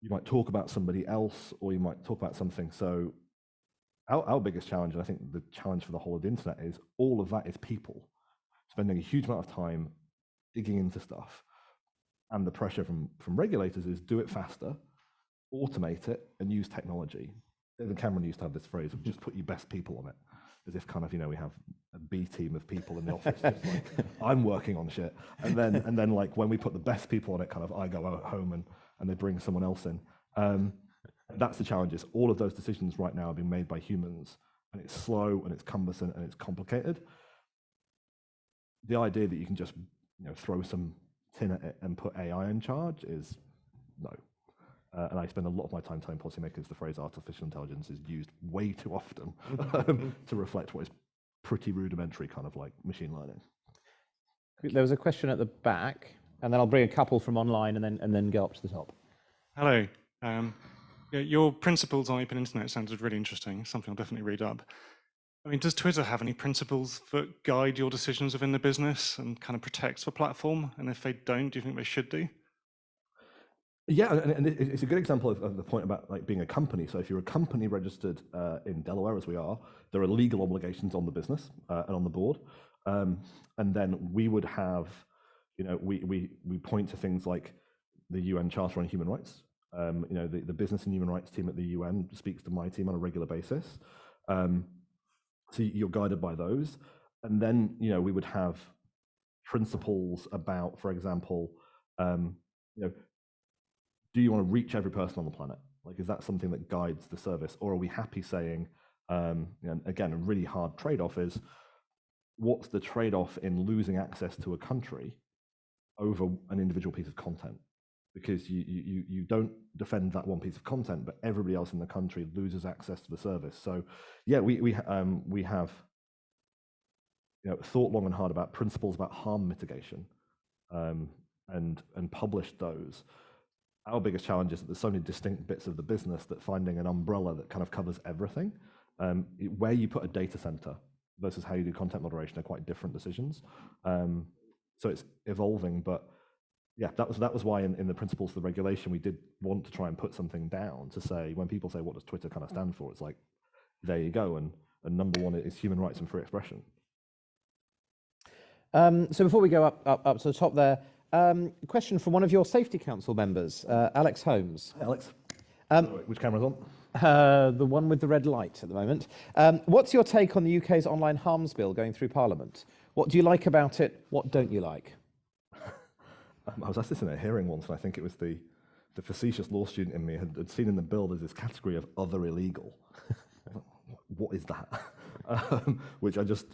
you might talk about somebody else, or you might talk about something. So our biggest challenge, and I think the challenge for the whole of the internet, is all of that is people spending a huge amount of time digging into stuff. And the pressure from regulators is do it faster, automate it, and use technology. David Cameron used to have this phrase of just put your best people on it, as if kind of, we have a B team of people in the office, just I'm working on shit. And then when we put the best people on it, kind of I go home and they bring someone else in. That's the challenge. Is all of those decisions right now are being made by humans, and it's slow and it's cumbersome and it's complicated. The idea that you can just throw some tin at it and put AI in charge is no. And I spend a lot of my time telling policymakers the phrase artificial intelligence is used way too often to reflect what is pretty rudimentary kind of machine learning. There was a question at the back, and then I'll bring a couple from online and then go up to the top. Hello. Your principles on open internet sounded really interesting, something I'll definitely read up. I mean, does Twitter have any principles that guide your decisions within the business and kind of protects the platform? And if they don't, do you think they should do? Yeah, and it's a good example of the point about being a company. So if you're a company registered in Delaware, as we are, there are legal obligations on the business and on the board. And then we would have, we point to things like the UN Charter on Human Rights. The business and human rights team at the UN speaks to my team on a regular basis. So you're guided by those. And then, we would have principles about, for example, do you want to reach every person on the planet? Is that something that guides the service? Or are we happy saying, again, a really hard trade-off is, what's the trade-off in losing access to a country over an individual piece of content? Because you don't defend that one piece of content, but everybody else in the country loses access to the service. So yeah, we have thought long and hard about principles about harm mitigation. and published those. Our biggest challenge is that there's so many distinct bits of the business that finding an umbrella that kind of covers everything, where you put a data center versus how you do content moderation are quite different decisions. So it's evolving, but yeah, that was why in the principles of the regulation, we did want to try and put something down to say, when people say, what does Twitter kind of stand for? It's like, there you go. And number one is human rights and free expression. So before we go up to the top there, question from one of your Safety Council members, Alex Holmes. Hey, Alex. Sorry, which camera's on? The one with the red light at the moment. What's your take on the UK's online harms bill going through Parliament? What do you like about it? What don't you like? I was asked this in a hearing once, and I think it was the facetious law student in me had seen in the bill there's this category of other illegal. What is that? Which that's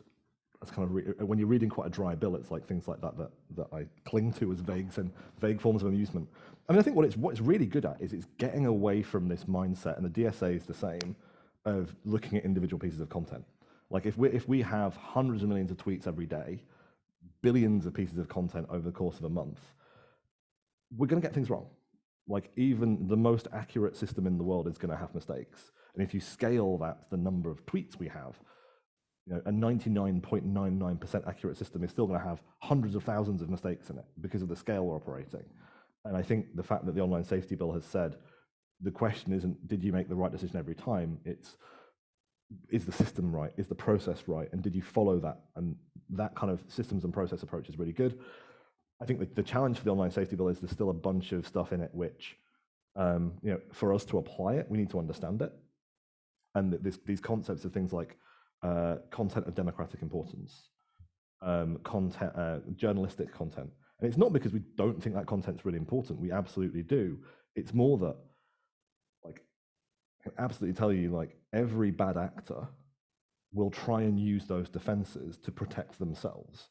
kind of when you're reading quite a dry bill, it's like things like that I cling to as vague forms of amusement. I mean, I think what it's really good at is it's getting away from this mindset, and the DSA is the same, of looking at individual pieces of content. Like if we have hundreds of millions of tweets every day, billions of pieces of content over the course of a month, we're going to get things wrong. Like even the most accurate system in the world is going to have mistakes. And if you scale that to the number of tweets we have, a 99.99% accurate system is still going to have hundreds of thousands of mistakes in it because of the scale we're operating. And I think the fact that the Online Safety Bill has said, the question isn't, did you make the right decision every time? It's, is the system right? Is the process right? And did you follow that? And that kind of systems and process approach is really good. I think the challenge for the Online Safety Bill is there's still a bunch of stuff in it which, for us to apply it, we need to understand it. And these concepts of things like content of democratic importance, journalistic content. And it's not because we don't think that content's really important. We absolutely do. It's more that, like, I can absolutely tell you, like, every bad actor will try and use those defenses to protect themselves.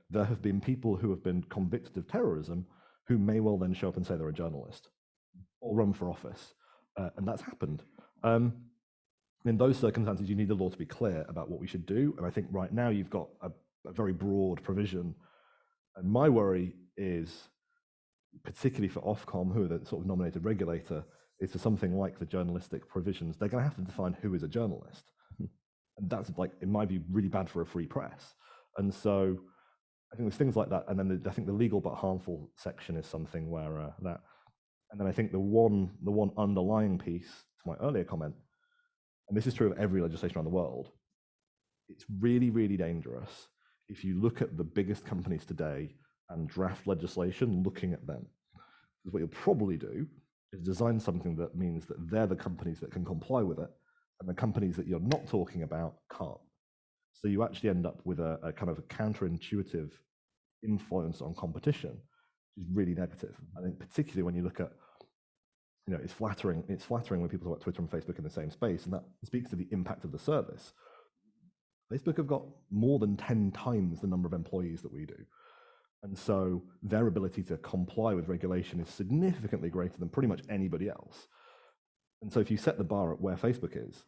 There have been people who have been convicted of terrorism who may well then show up and say they're a journalist or run for office. And that's happened. In those circumstances, you need the law to be clear about what we should do. And I think right now you've got a very broad provision. And my worry is, particularly for Ofcom, who are the sort of nominated regulator, is for something like the journalistic provisions, they're going to have to define who is a journalist. And that's, like, in my view, really bad for a free press. And so I think there's things like that. And then I think the legal but harmful section is something where that. And then I think the one underlying piece to my earlier comment, and this is true of every legislation around the world, it's really, really dangerous if you look at the biggest companies today and draft legislation looking at them. Because what you'll probably do is design something that means that they're the companies that can comply with it, and the companies that you're not talking about can't. So you actually end up with a kind of a counterintuitive influence on competition, which is really negative. I think particularly when you look at, it's flattering when people talk about Twitter and Facebook in the same space, and that speaks to the impact of the service. Facebook have got more than 10 times the number of employees that we do. And so their ability to comply with regulation is significantly greater than pretty much anybody else. And so if you set the bar at where Facebook is,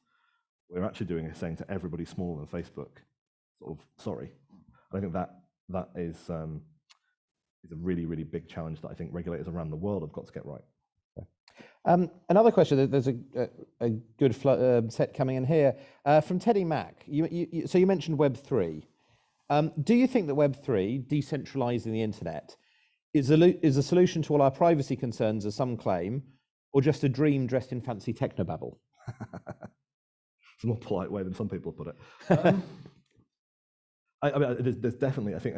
we're actually saying to everybody smaller than Facebook, sort of, sorry. I think that is a really, really big challenge that I think regulators around the world have got to get right. Another question, there's a good set coming in here from Teddy Mack. So you mentioned Web3. Do you think that Web3, decentralizing the internet, is a solution to all our privacy concerns, as some claim, or just a dream dressed in fancy technobabble? It's a more polite way than some people put it. I mean, there's definitely, I think,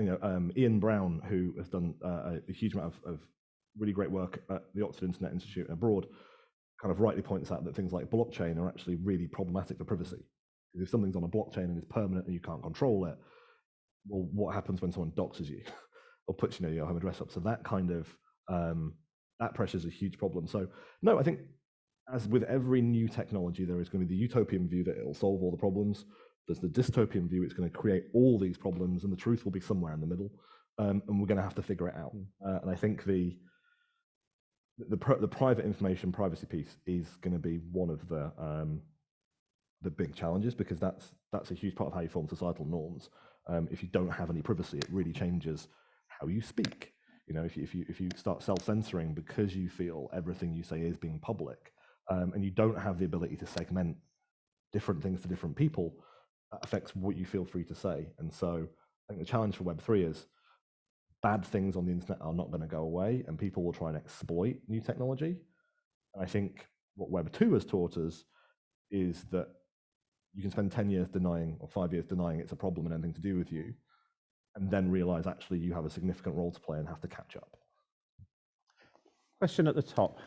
Ian Brown, who has done a huge amount of really great work at the Oxford Internet Institute abroad, kind of rightly points out that things like blockchain are actually really problematic for privacy. Because if something's on a blockchain and it's permanent and you can't control it, well, what happens when someone doxes you or puts your home address up? So that kind of that pressure is a huge problem. So no, I think as with every new technology, there is going to be the utopian view that it'll solve all the problems. There's the dystopian view, it's going to create all these problems, and the truth will be somewhere in the middle, and we're going to have to figure it out. And I think the private information privacy piece is going to be one of the big challenges, because that's a huge part of how you form societal norms. If you don't have any privacy, it really changes how you speak. if you start self-censoring because you feel everything you say is being public, and you don't have the ability to segment different things to different people, that affects what you feel free to say. And so I think the challenge for Web3 is bad things on the internet are not going to go away, and people will try and exploit new technology. And I think what Web2 has taught us is that you can spend 10 years denying, or 5 years denying it's a problem and anything to do with you, and then realize actually you have a significant role to play and have to catch up. Question at the top.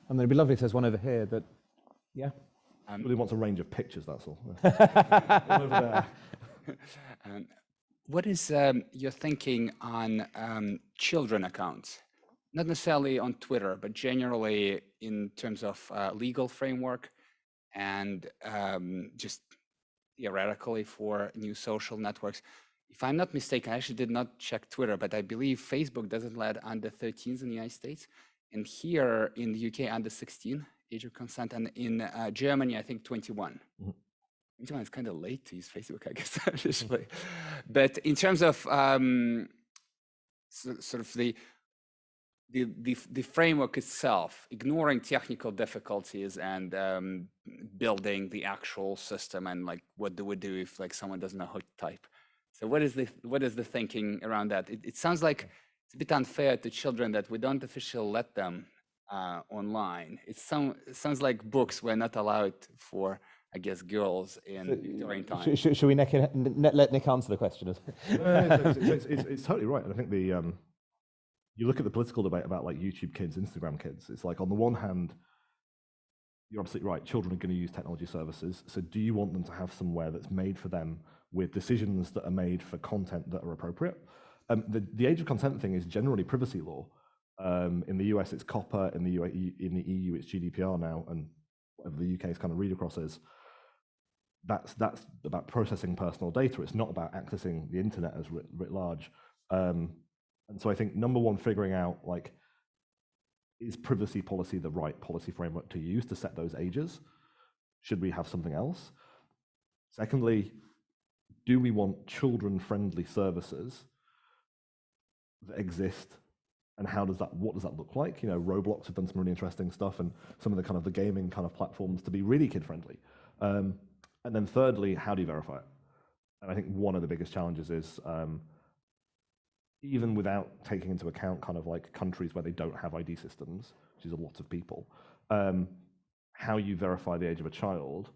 And it'd be lovely if there's one over here that, yeah? Really wants a range of pictures, that's all. One over there. What is your thinking on children accounts? Not necessarily on Twitter, but generally in terms of legal framework and just theoretically for new social networks. If I'm not mistaken, I actually did not check Twitter, but I believe Facebook doesn't let under 13s in the United States. And here in the UK, under 16, age of consent. And in Germany, I think 21. Mm-hmm. 21 is kind of late to use Facebook, I guess, actually. But in terms of sort of the framework itself, ignoring technical difficulties and building the actual system, and like, what do we do if like someone doesn't know how to type? So what is the thinking around that? It sounds like it's a bit unfair to children that we don't officially let them online. It sounds like books were not allowed for, I guess, girls in Victorian times. Should we let Nick answer the question? It's totally right. And I think you look at the political debate about like YouTube kids, Instagram kids. It's like, on the one hand, you're absolutely right. Children are going to use technology services. So do you want them to have somewhere that's made for them with decisions that are made for content that are appropriate? The age of consent thing is generally privacy law. In the US, it's COPPA. In the EU, it's GDPR now, and whatever the UK's kind of read across is. That's about processing personal data. It's not about accessing the internet as writ large. And so I think number one, figuring out like, is privacy policy the right policy framework to use to set those ages? Should we have something else? Secondly, do we want children-friendly services that exist, and what does that look like? Roblox have done some really interesting stuff, and some of the kind of the gaming kind of platforms to be really kid-friendly. And then thirdly, how do you verify it? And I think one of the biggest challenges is, even without taking into account kind of like countries where they don't have ID systems, which is a lot of people, how you verify the age of a child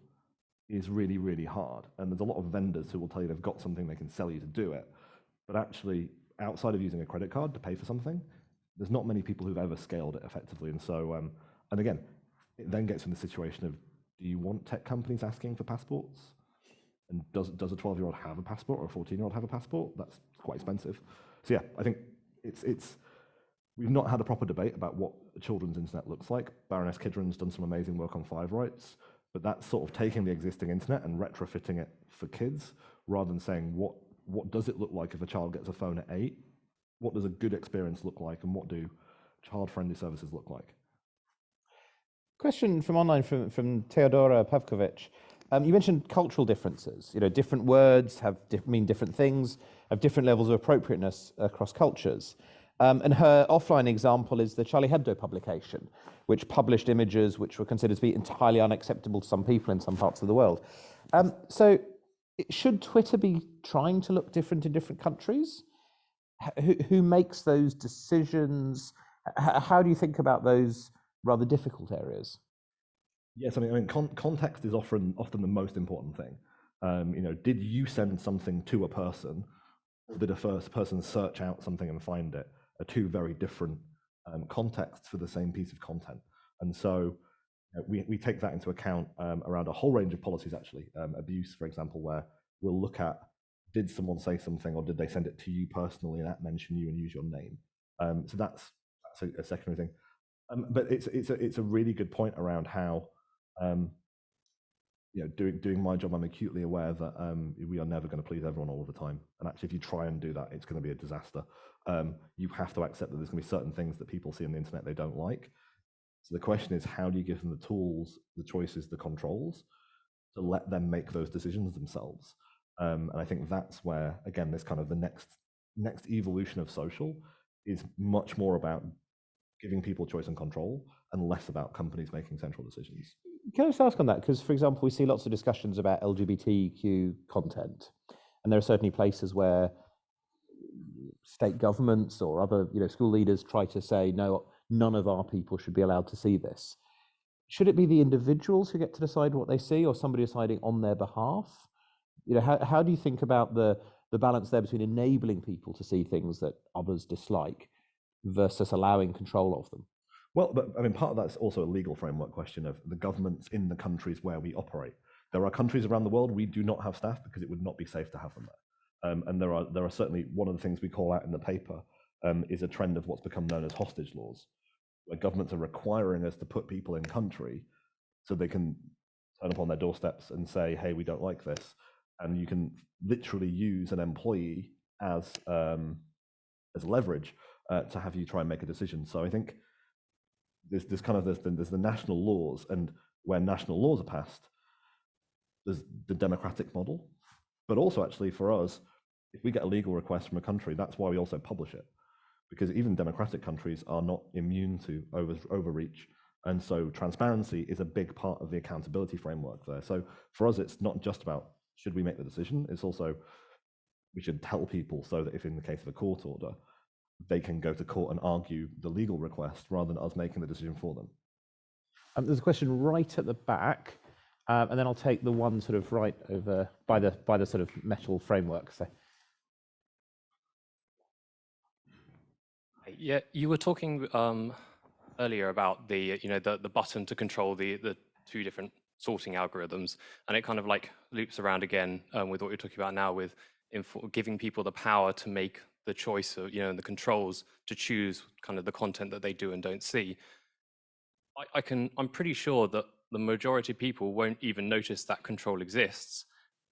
is really, really hard. And there's a lot of vendors who will tell you they've got something they can sell you to do it. But actually, outside of using a credit card to pay for something, there's not many people who've ever scaled it effectively. And so, and again, it then gets in the situation of, do you want tech companies asking for passports? And does a 12-year-old have a passport, or a 14-year-old have a passport? That's quite expensive. So yeah, I think we've not had a proper debate about what a children's internet looks like. Baroness Kidron's done some amazing work on 5 rights, but that's sort of taking the existing internet and retrofitting it for kids, rather than saying what does it look like if a child gets a phone at 8? What does a good experience look like, and what do child-friendly services look like? Question from online from Teodora Pavkovic. You mentioned cultural differences. Different words mean different things, have different levels of appropriateness across cultures. And her offline example is the Charlie Hebdo publication, which published images which were considered to be entirely unacceptable to some people in some parts of the world. So should Twitter be trying to look different in different countries? Who makes those decisions? How do you think about those rather difficult areas? Yes, I mean, context is often the most important thing. Did you send something to a person, or did a first person search out something and find it? Are two very different contexts for the same piece of content. And so we take that into account around a whole range of policies, actually. Abuse, for example, where we'll look at, did someone say something, or did they send it to you personally and mention you and use your name? So that's a secondary thing. But it's a really good point around how, doing my job, I'm acutely aware that we are never going to please everyone all of the time. And actually, if you try and do that, it's going to be a disaster. You have to accept that there's going to be certain things that people see on the internet they don't like. So the question is, how do you give them the tools, the choices, the controls to let them make those decisions themselves? And I think that's where, again, this kind of the next evolution of social is much more about giving people choice and control and less about companies making central decisions. Can I just ask on that? Because, for example, we see lots of discussions about LGBTQ content, and there are certainly places where state governments or other, school leaders try to say, no, none of our people should be allowed to see this. Should it be the individuals who get to decide what they see, or somebody deciding on their behalf? How do you think about the balance there between enabling people to see things that others dislike versus allowing control of them? Well, but I mean, part of that's also a legal framework question of the governments in the countries where we operate. There are countries around the world we do not have staff because it would not be safe to have them there. And there are certainly, one of the things we call out in the paper is a trend of what's become known as hostage laws, where governments are requiring us to put people in country so they can turn up on their doorsteps and say, hey, we don't like this. And you can literally use an employee as leverage to have you try and make a decision. So I think there's the national laws, and where national laws are passed, there's the democratic model. But also, actually, for us, if we get a legal request from a country, that's why we also publish it, because even democratic countries are not immune to overreach. And so transparency is a big part of the accountability framework there. So for us, it's not just about should we make the decision, it's also we should tell people so that if in the case of a court order, they can go to court and argue the legal request rather than us making the decision for them. There's a question right at the back, and then I'll take the one sort of right over by the sort of metal framework. So. Yeah, you were talking earlier about the button to control the two different sorting algorithms, and it kind of like loops around again with what you're talking about now with giving people the power to make the choice of and the controls to choose kind of the content that they do and don't see. I'm pretty sure that the majority of people won't even notice that control exists,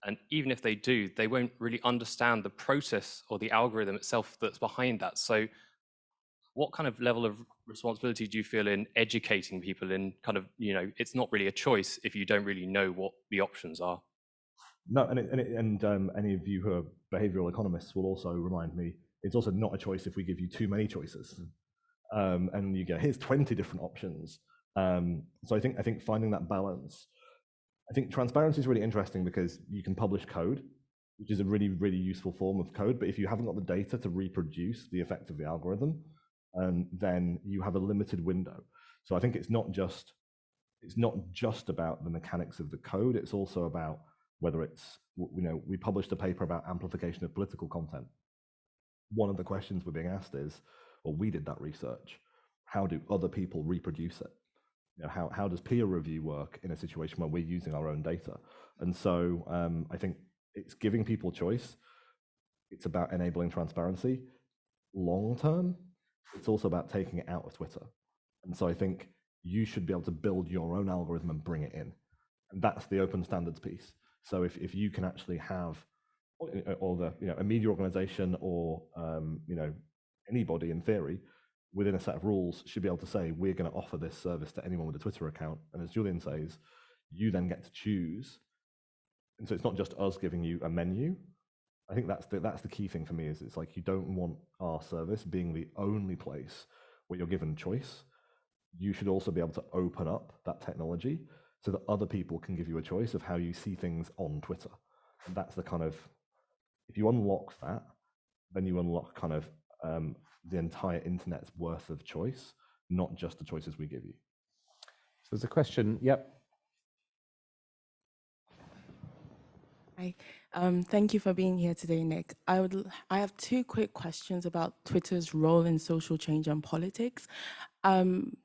and even if they do, they won't really understand the process or the algorithm itself that's behind that. So what kind of level of responsibility do you feel in educating people in kind of, it's not really a choice if you don't really know what the options are? No, and any of you who are behavioral economists will also remind me, it's also not a choice if we give you too many choices. And you go, here's 20 different options. So I think finding that balance, I think transparency is really interesting because you can publish code, which is a really, really useful form of code. But if you haven't got the data to reproduce the effect of the algorithm, then you have a limited window. So I think it's not just about the mechanics of the code. It's also about whether it's, we published a paper about amplification of political content. One of the questions we're being asked is, well, we did that research. How do other people reproduce it? How does peer review work in a situation where we're using our own data? And so I think it's giving people choice. It's about enabling transparency. Long term, it's also about taking it out of Twitter. And so I think you should be able to build your own algorithm and bring it in. And that's the open standards piece. So if you can actually have, or a media organization or anybody in theory within a set of rules should be able to say, we're going to offer this service to anyone with a Twitter account. And as Julian says, you then get to choose. And so it's not just us giving you a menu. I think that's the key thing for me, is it's like you don't want our service being the only place where you're given choice. You should also be able to open up that technology so that other people can give you a choice of how you see things on Twitter. And that's the kind of, if you unlock that, then you unlock kind of the entire internet's worth of choice, not just the choices we give you. So there's a question, yep. Hi, thank you for being here today, Nick. I have two quick questions about Twitter's role in social change and politics.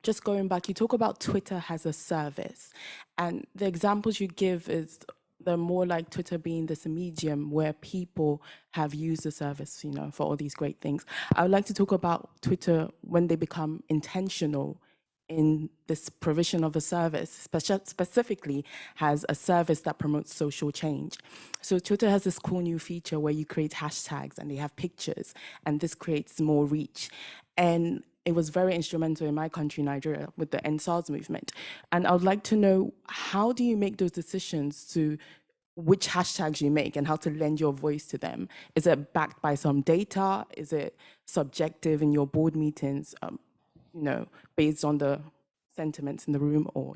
Just going back, you talk about Twitter as a service, and the examples you give is they're more like Twitter being this medium where people have used the service, for all these great things. I would like to talk about Twitter when they become intentional in this provision of a service, specifically has a service that promotes social change. So Twitter has this cool new feature where you create hashtags and they have pictures, and this creates more reach. And it was very instrumental in my country, Nigeria, with the End SARS movement. And I would like to know, how do you make those decisions to which hashtags you make and how to lend your voice to them. Is it backed by some data? Is it subjective in your board meetings, based on the sentiments in the room or,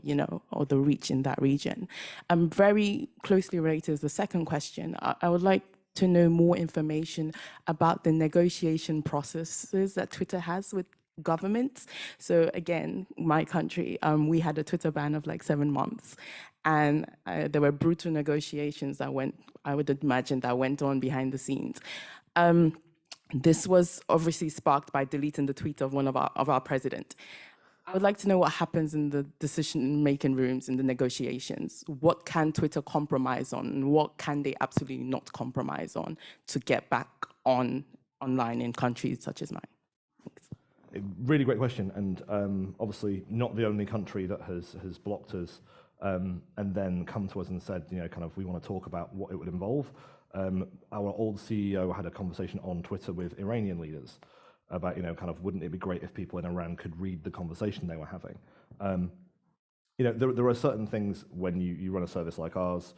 or the reach in that region? Very closely related is the second question. I would like to know more information about the negotiation processes that Twitter has with governments. So again, my country, we had a Twitter ban of like 7 months, and there were brutal negotiations that I would imagine, that went on behind the scenes. This was obviously sparked by deleting the tweet of one of our president. I would like to know what happens in the decision-making rooms in the negotiations. What can Twitter compromise on, and what can they absolutely not compromise on to get back online in countries such as mine? Thanks. Really great question, and obviously not the only country that has blocked us and then come to us and said, kind of, we want to talk about what it would involve. Our old CEO had a conversation on Twitter with Iranian leaders about, kind of, wouldn't it be great if people in Iran could read the conversation they were having? There are certain things when you run a service like ours,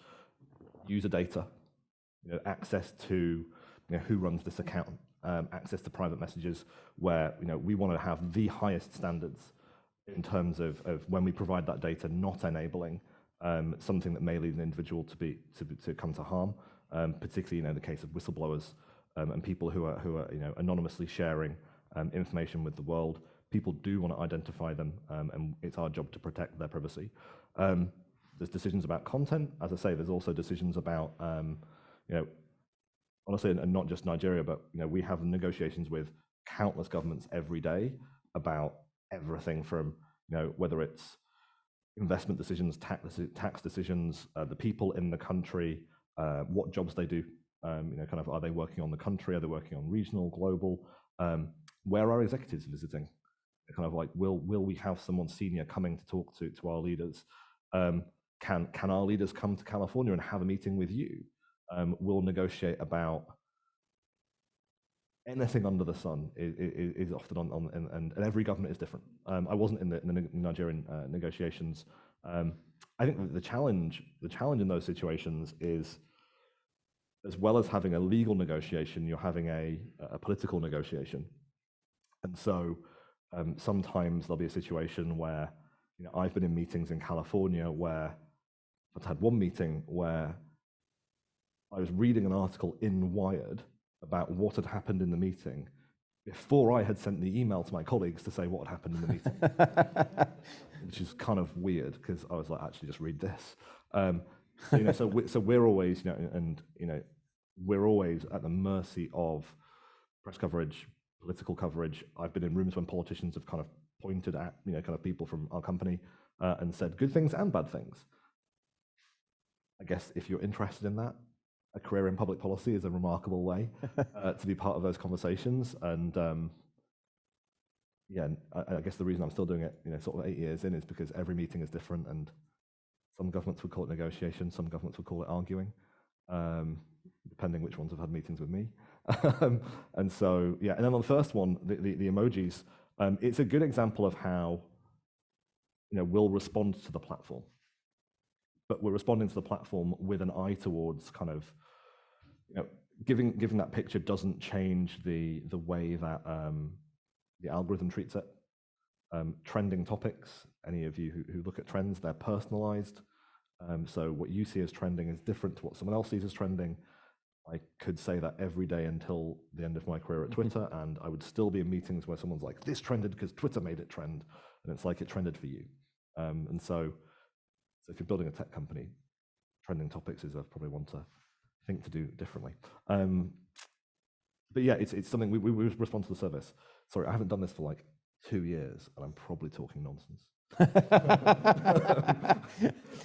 user data, access to who runs this account, access to private messages, where we want to have the highest standards in terms of when we provide that data, not enabling something that may lead an individual to come to harm, particularly in the case of whistleblowers. And people who are anonymously sharing information with the world. People do want to identify them, and it's our job to protect their privacy. There's decisions about content. As I say, there's also decisions about, honestly, and not just Nigeria, but we have negotiations with countless governments every day about everything from whether it's investment decisions, tax decisions, the people in the country, what jobs they do. Kind of, are they working on the country? Are they working on regional, global? Where are executives visiting? Kind of like, will we have someone senior coming to talk to our leaders? Can our leaders come to California and have a meeting with you? We'll negotiate about anything under the sun. Is often on and every government is different. I wasn't in the Nigerian negotiations. I think that the challenge in those situations is, as well as having a legal negotiation, you're having a political negotiation. And so sometimes there'll be a situation where, I've been in meetings in California where I've had one meeting where I was reading an article in Wired about what had happened in the meeting before I had sent the email to my colleagues to say what had happened in the meeting, which is kind of weird because I was like, actually, just read this. So we're always, we're always at the mercy of press coverage, political coverage. I've been in rooms when politicians have kind of pointed at, kind of people from our company and said good things and bad things. I guess if you're interested in that, a career in public policy is a remarkable way to be part of those conversations. And I guess the reason I'm still doing it, sort of 8 years in, is because every meeting is different, and some governments would call it negotiation, some governments would call it arguing, depending which ones have had meetings with me. And so, and then on the first one, the emojis, it's a good example of how, we'll respond to the platform. But we're responding to the platform with an eye towards kind of, giving that picture doesn't change the way that the algorithm treats it. Trending topics, any of you who look at trends, they're personalized. So what you see as trending is different to what someone else sees as trending. I could say that every day until the end of my career at Twitter, and I would still be in meetings where someone's like, this trended because Twitter made it trend, and it's like it trended for you. And so if you're building a tech company, trending topics is probably one to think to do differently. But yeah, it's something we respond to the service. Sorry, I haven't done this for like 2 years, and I'm probably talking nonsense.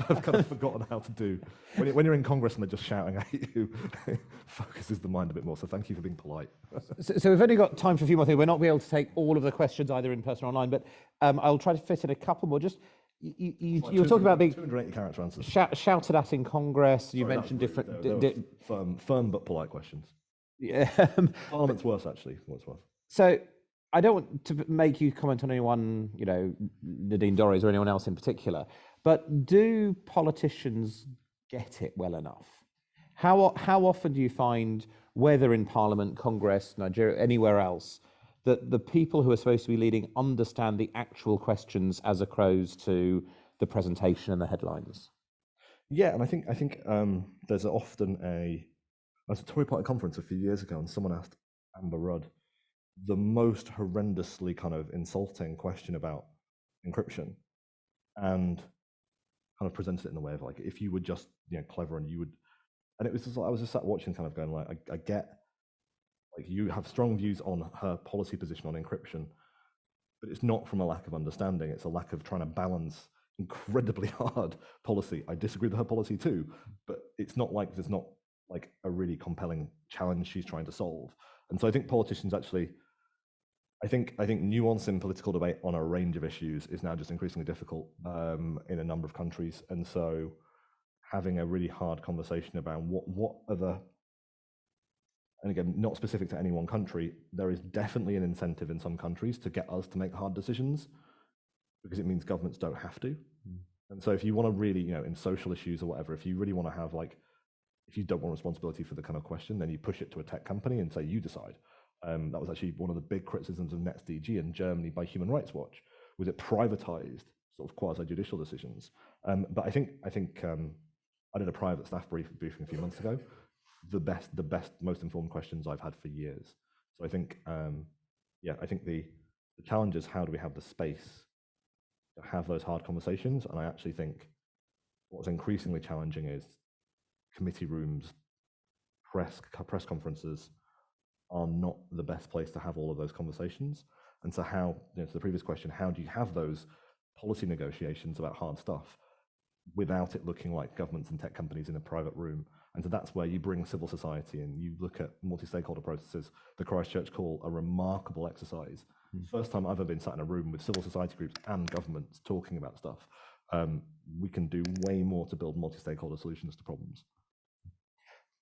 I've kind of forgotten how to do. When you're in Congress and they're just shouting at you, focuses the mind a bit more. So thank you for being polite. So we've only got time for a few more things. We're not going to be able to take all of the questions either in person or online, but I'll try to fit in a couple more. Just you were talking about being 280 character answers. Shouted at in Congress. You mentioned different firm but polite questions. Yeah. Parliament's worse, actually. What's worse? So I don't want to make you comment on anyone, Nadine Dorries or anyone else in particular, but do politicians get it well enough? How often do you find, whether in Parliament, Congress, Nigeria, anywhere else, that the people who are supposed to be leading understand the actual questions as opposed to the presentation and the headlines? Yeah, and I think there's often I was at a Tory Party conference a few years ago, and someone asked Amber Rudd the most horrendously kind of insulting question about encryption, and kind of presented it in the way of like, if you were just clever and you would, and it was just like, I was just sat watching, kind of going like, I get like you have strong views on her policy position on encryption, but it's not from a lack of understanding. It's a lack of trying to balance incredibly hard policy. I disagree with her policy too, but it's not like there's not like a really compelling challenge she's trying to solve. And so I think politicians actually, I think nuancing political debate on a range of issues is now just increasingly difficult in a number of countries. And so having a really hard conversation about what are the, and again, not specific to any one country, there is definitely an incentive in some countries to get us to make hard decisions because it means governments don't have to. And so if you want to really, in social issues or whatever, if you really want to have like, if you don't want responsibility for the kind of question, then you push it to a tech company and say, you decide. That was actually one of the big criticisms of NetzDG in Germany by Human Rights Watch, was it privatized sort of quasi-judicial decisions. But I think I did a private staff briefing a few months ago. The best, most informed questions I've had for years. So I think, I think the challenge is how do we have the space to have those hard conversations? And I actually think what's increasingly challenging is committee rooms, press conferences are not the best place to have all of those conversations. And so how, to the previous question, how do you have those policy negotiations about hard stuff without it looking like governments and tech companies in a private room? And so that's where you bring civil society in. You look at multi-stakeholder processes. The Christchurch Call, a remarkable exercise. First time I've ever been sat in a room with civil society groups and governments talking about stuff. We can do way more to build multi-stakeholder solutions to problems.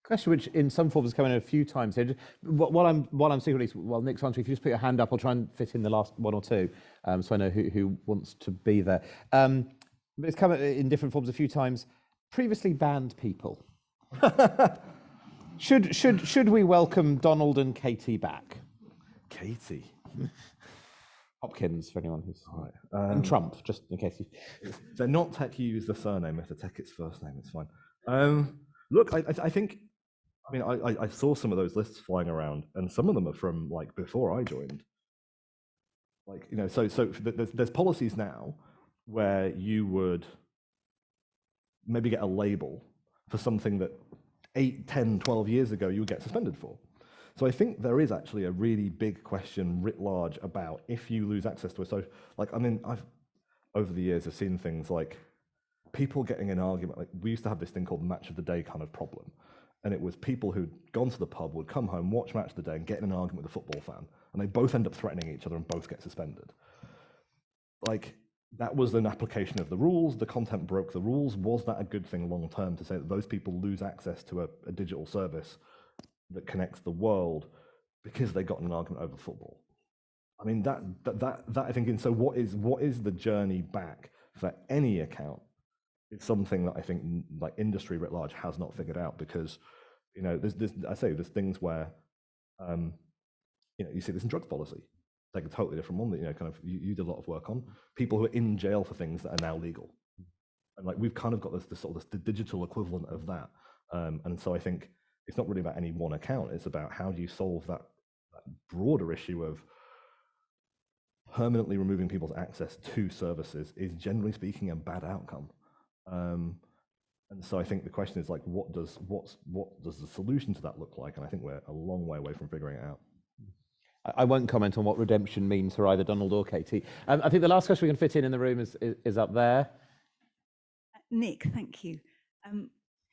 Question which in some forms has come in a few times here. While I'm secretly, while Nick's answering, if you just put your hand up, I'll try and fit in the last one or two, so I know who wants to be there. But it's come in different forms a few times. Previously banned people. Should we welcome Donald and Katie back? Katie. Hopkins, for anyone who's right. And Trump, just in case. They're not tech. You use the surname. If they're tech, it's first name. It's fine. Look, I think. I mean, I saw some of those lists flying around, and some of them are from like before I joined. Like so there's policies now where you would maybe get a label for something that 8, 10, 12 years ago you would get suspended for. So I think there is actually a really big question writ large about if you lose access to a social, like, I mean, I've, over the years, I've seen things like people getting in an argument, like we used to have this thing called match of the day kind of problem. And it was people who'd gone to the pub, would come home, watch match of the day and get in an argument with a football fan. And they both end up threatening each other and both get suspended. Like, that was an application of the rules. The content broke the rules. Was that a good thing long term to say that those people lose access to a digital service that connects the world because they got in an argument over football? I mean, that I think, and so what is the journey back for any account? It's something that I think like industry writ large has not figured out, because there's things where you see this in drugs policy, like a totally different one that you did a lot of work on, people who are in jail for things that are now legal, and like we've kind of got this sort of the digital equivalent of that, and so I think it's not really about any one account. It's about how do you solve that broader issue of permanently removing people's access to services is generally speaking a bad outcome. And so I think the question is like, what does the solution to that look like? And I think we're a long way away from figuring it out. I won't comment on what redemption means for either Donald or Katie. I think the last question we can fit in the room is up there. Nick, thank you.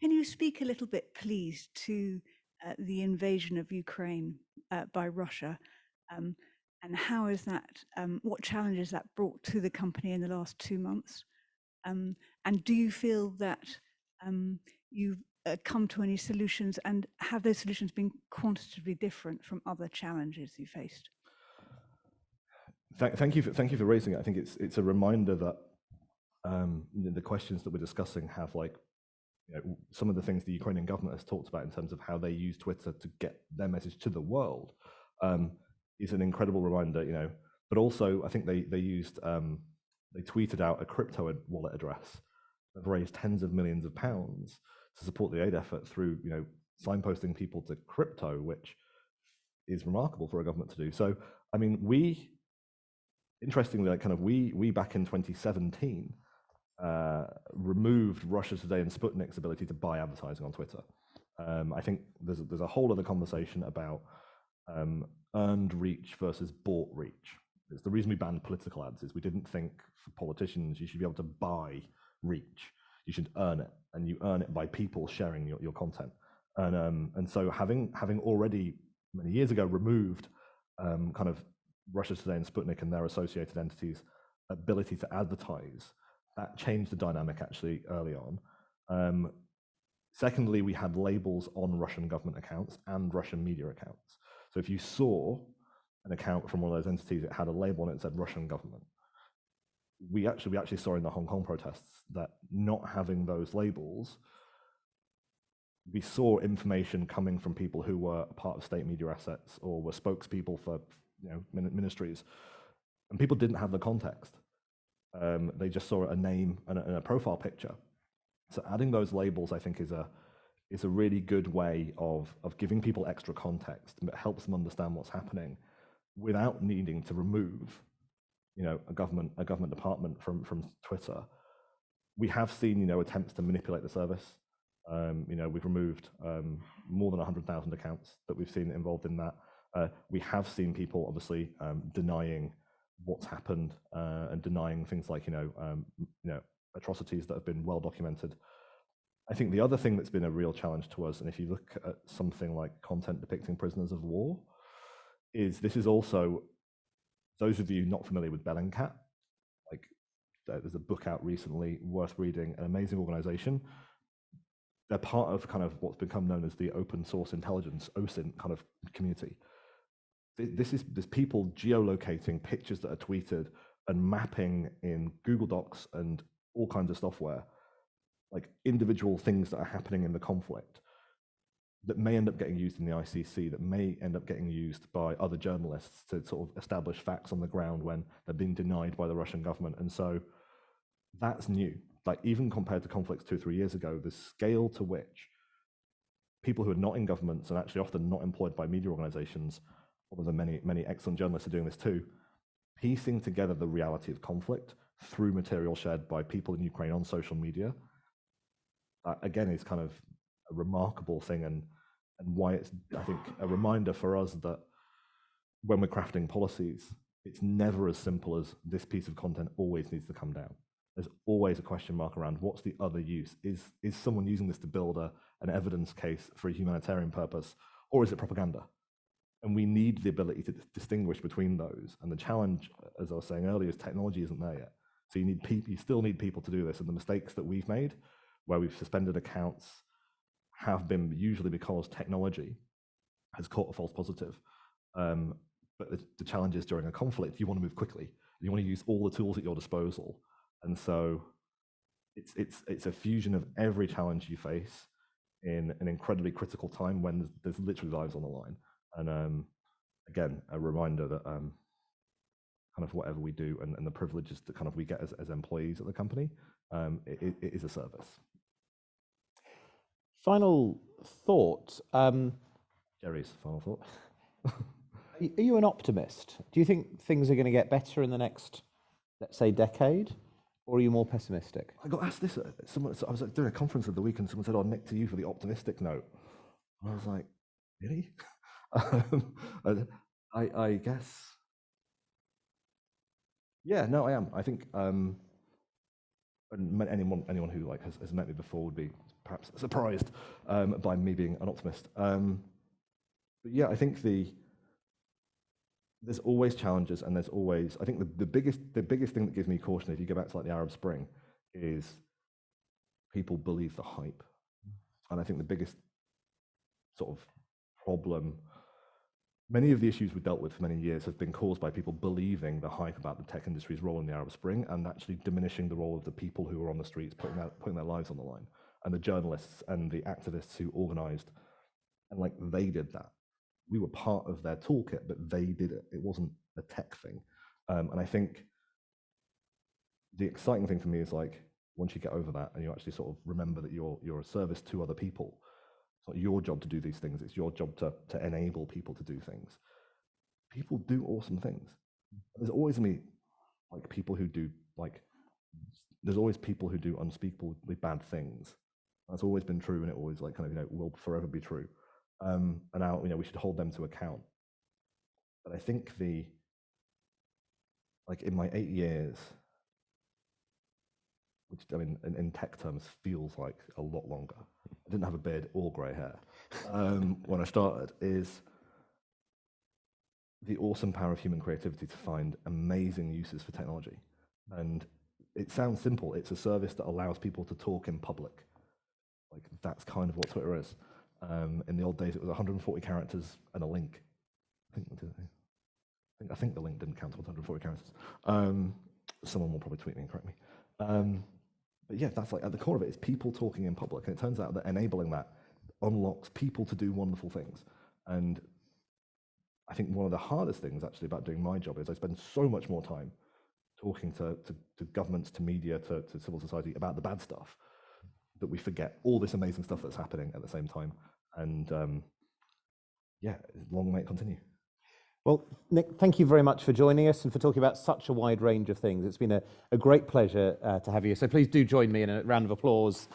Can you speak a little bit, please, to the invasion of Ukraine by Russia, and how is that? What challenges that brought to the company in the last 2 months? And do you feel that you've come to any solutions, and have those solutions been quantitatively different from other challenges you faced? Thank you for raising it. I think it's a reminder that the questions that we're discussing have like some of the things the Ukrainian government has talked about in terms of how they use Twitter to get their message to the world is an incredible reminder. But also, I think they tweeted out a crypto wallet address. They've raised tens of millions of pounds to support the aid effort through signposting people to crypto, which is remarkable for a government to do. So, I mean, interestingly, we back in 2017 removed Russia Today and Sputnik's ability to buy advertising on Twitter. I think there's a whole other conversation about earned reach versus bought reach. It's the reason we banned political ads is we didn't think for politicians you should be able to buy reach. You should earn it, and you earn it by people sharing your content. And so having already many years ago removed kind of Russia Today and Sputnik and their associated entities' ability to advertise, that changed the dynamic actually early on. Secondly, we had labels on Russian government accounts and Russian media accounts. So if you saw an account from one of those entities, it had a label on it that said Russian government. We actually saw in the Hong Kong protests that not having those labels, we saw information coming from people who were part of state media assets or were spokespeople for ministries, and people didn't have the context. They just saw a name and a profile picture. So adding those labels, I think, is a really good way of giving people extra context, and it helps them understand what's happening without needing to remove a government department from Twitter. We have seen attempts to manipulate the service. We've removed more than 100,000 accounts that we've seen involved in that. We have seen people obviously denying what's happened and denying things like atrocities that have been well documented. I think the other thing that's been a real challenge to us, and if you look at something like content depicting prisoners of war, this is also, those of you not familiar with Bellingcat, there's a book out recently worth reading, an amazing organization. They're part of kind of what's become known as the open source intelligence, OSINT kind of community. There's people geolocating pictures that are tweeted and mapping in Google Docs and all kinds of software, like individual things that are happening in the conflict that may end up getting used in the ICC, that may end up getting used by other journalists to sort of establish facts on the ground when they're being denied by the Russian government. And so that's new. Like even compared to conflicts 2 or 3 years ago, the scale to which people who are not in governments and actually often not employed by media organizations, although many excellent journalists are doing this too, piecing together the reality of conflict through material shared by people in Ukraine on social media, again, is kind of a remarkable thing, and why it's, I think, a reminder for us that when we're crafting policies, it's never as simple as this piece of content always needs to come down. There's always a question mark around what's the other use. Is someone using this to build an evidence case for a humanitarian purpose, or is it propaganda? And we need the ability to distinguish between those. And the challenge, as I was saying earlier, is technology isn't there yet. So you still need people to do this. And the mistakes that we've made, where we've suspended accounts, have been usually because technology has caught a false positive. But the challenge is during a conflict, you want to move quickly. You want to use all the tools at your disposal. And so it's a fusion of every challenge you face in an incredibly critical time when there's literally lives on the line. And again, a reminder that kind of whatever we do and the privileges that kind of we get as employees at the company, it is a service. Final thought. Jerry's final thought. Are you an optimist? Do you think things are going to get better in the next, let's say, decade? Or are you more pessimistic? I got asked this. I was doing a conference of the week and someone said, "Oh, Nick, to you for the optimistic note." And I was like, really? I guess. Yeah, no, I am. I think anyone who has met me before would be perhaps surprised by me being an optimist. But yeah, I think there's always challenges, and there's always, I think the biggest thing that gives me caution, if you go back to like the Arab Spring, is people believe the hype. And I think the biggest sort of problem, many of the issues we've dealt with for many years have been caused by people believing the hype about the tech industry's role in the Arab Spring and actually diminishing the role of the people who are on the streets putting their lives on the line. and the journalists and the activists who organized, and like they did that. We were part of their toolkit, but they did it. It wasn't a tech thing. And I think the exciting thing for me is like, once you get over that and you actually sort of remember that you're a service to other people, it's not your job to do these things, it's your job to enable people to do things. People do awesome things. There's always going to be like people who do like, there's always people who do unspeakably bad things. That's always been true, and it always like kind of will forever be true. And now we should hold them to account. But I think like in my 8 years, which I mean in tech terms feels like a lot longer. I didn't have a beard or grey hair when I started. Is the awesome power of human creativity to find amazing uses for technology. And it sounds simple. It's a service that allows people to talk in public. Like that's kind of what Twitter is. In the old days, it was 140 characters and a link. I think the link didn't count to 140 characters. Someone will probably tweet me and correct me. But yeah, that's like at the core of it is people talking in public. And it turns out that enabling that unlocks people to do wonderful things. And I think one of the hardest things actually about doing my job is I spend so much more time talking to governments, to media, to civil society about the bad stuff that we forget all this amazing stuff that's happening at the same time. And yeah, long may it continue. Well, Nick, thank you very much for joining us and for talking about such a wide range of things. It's been a great pleasure to have you. So please do join me in a round of applause.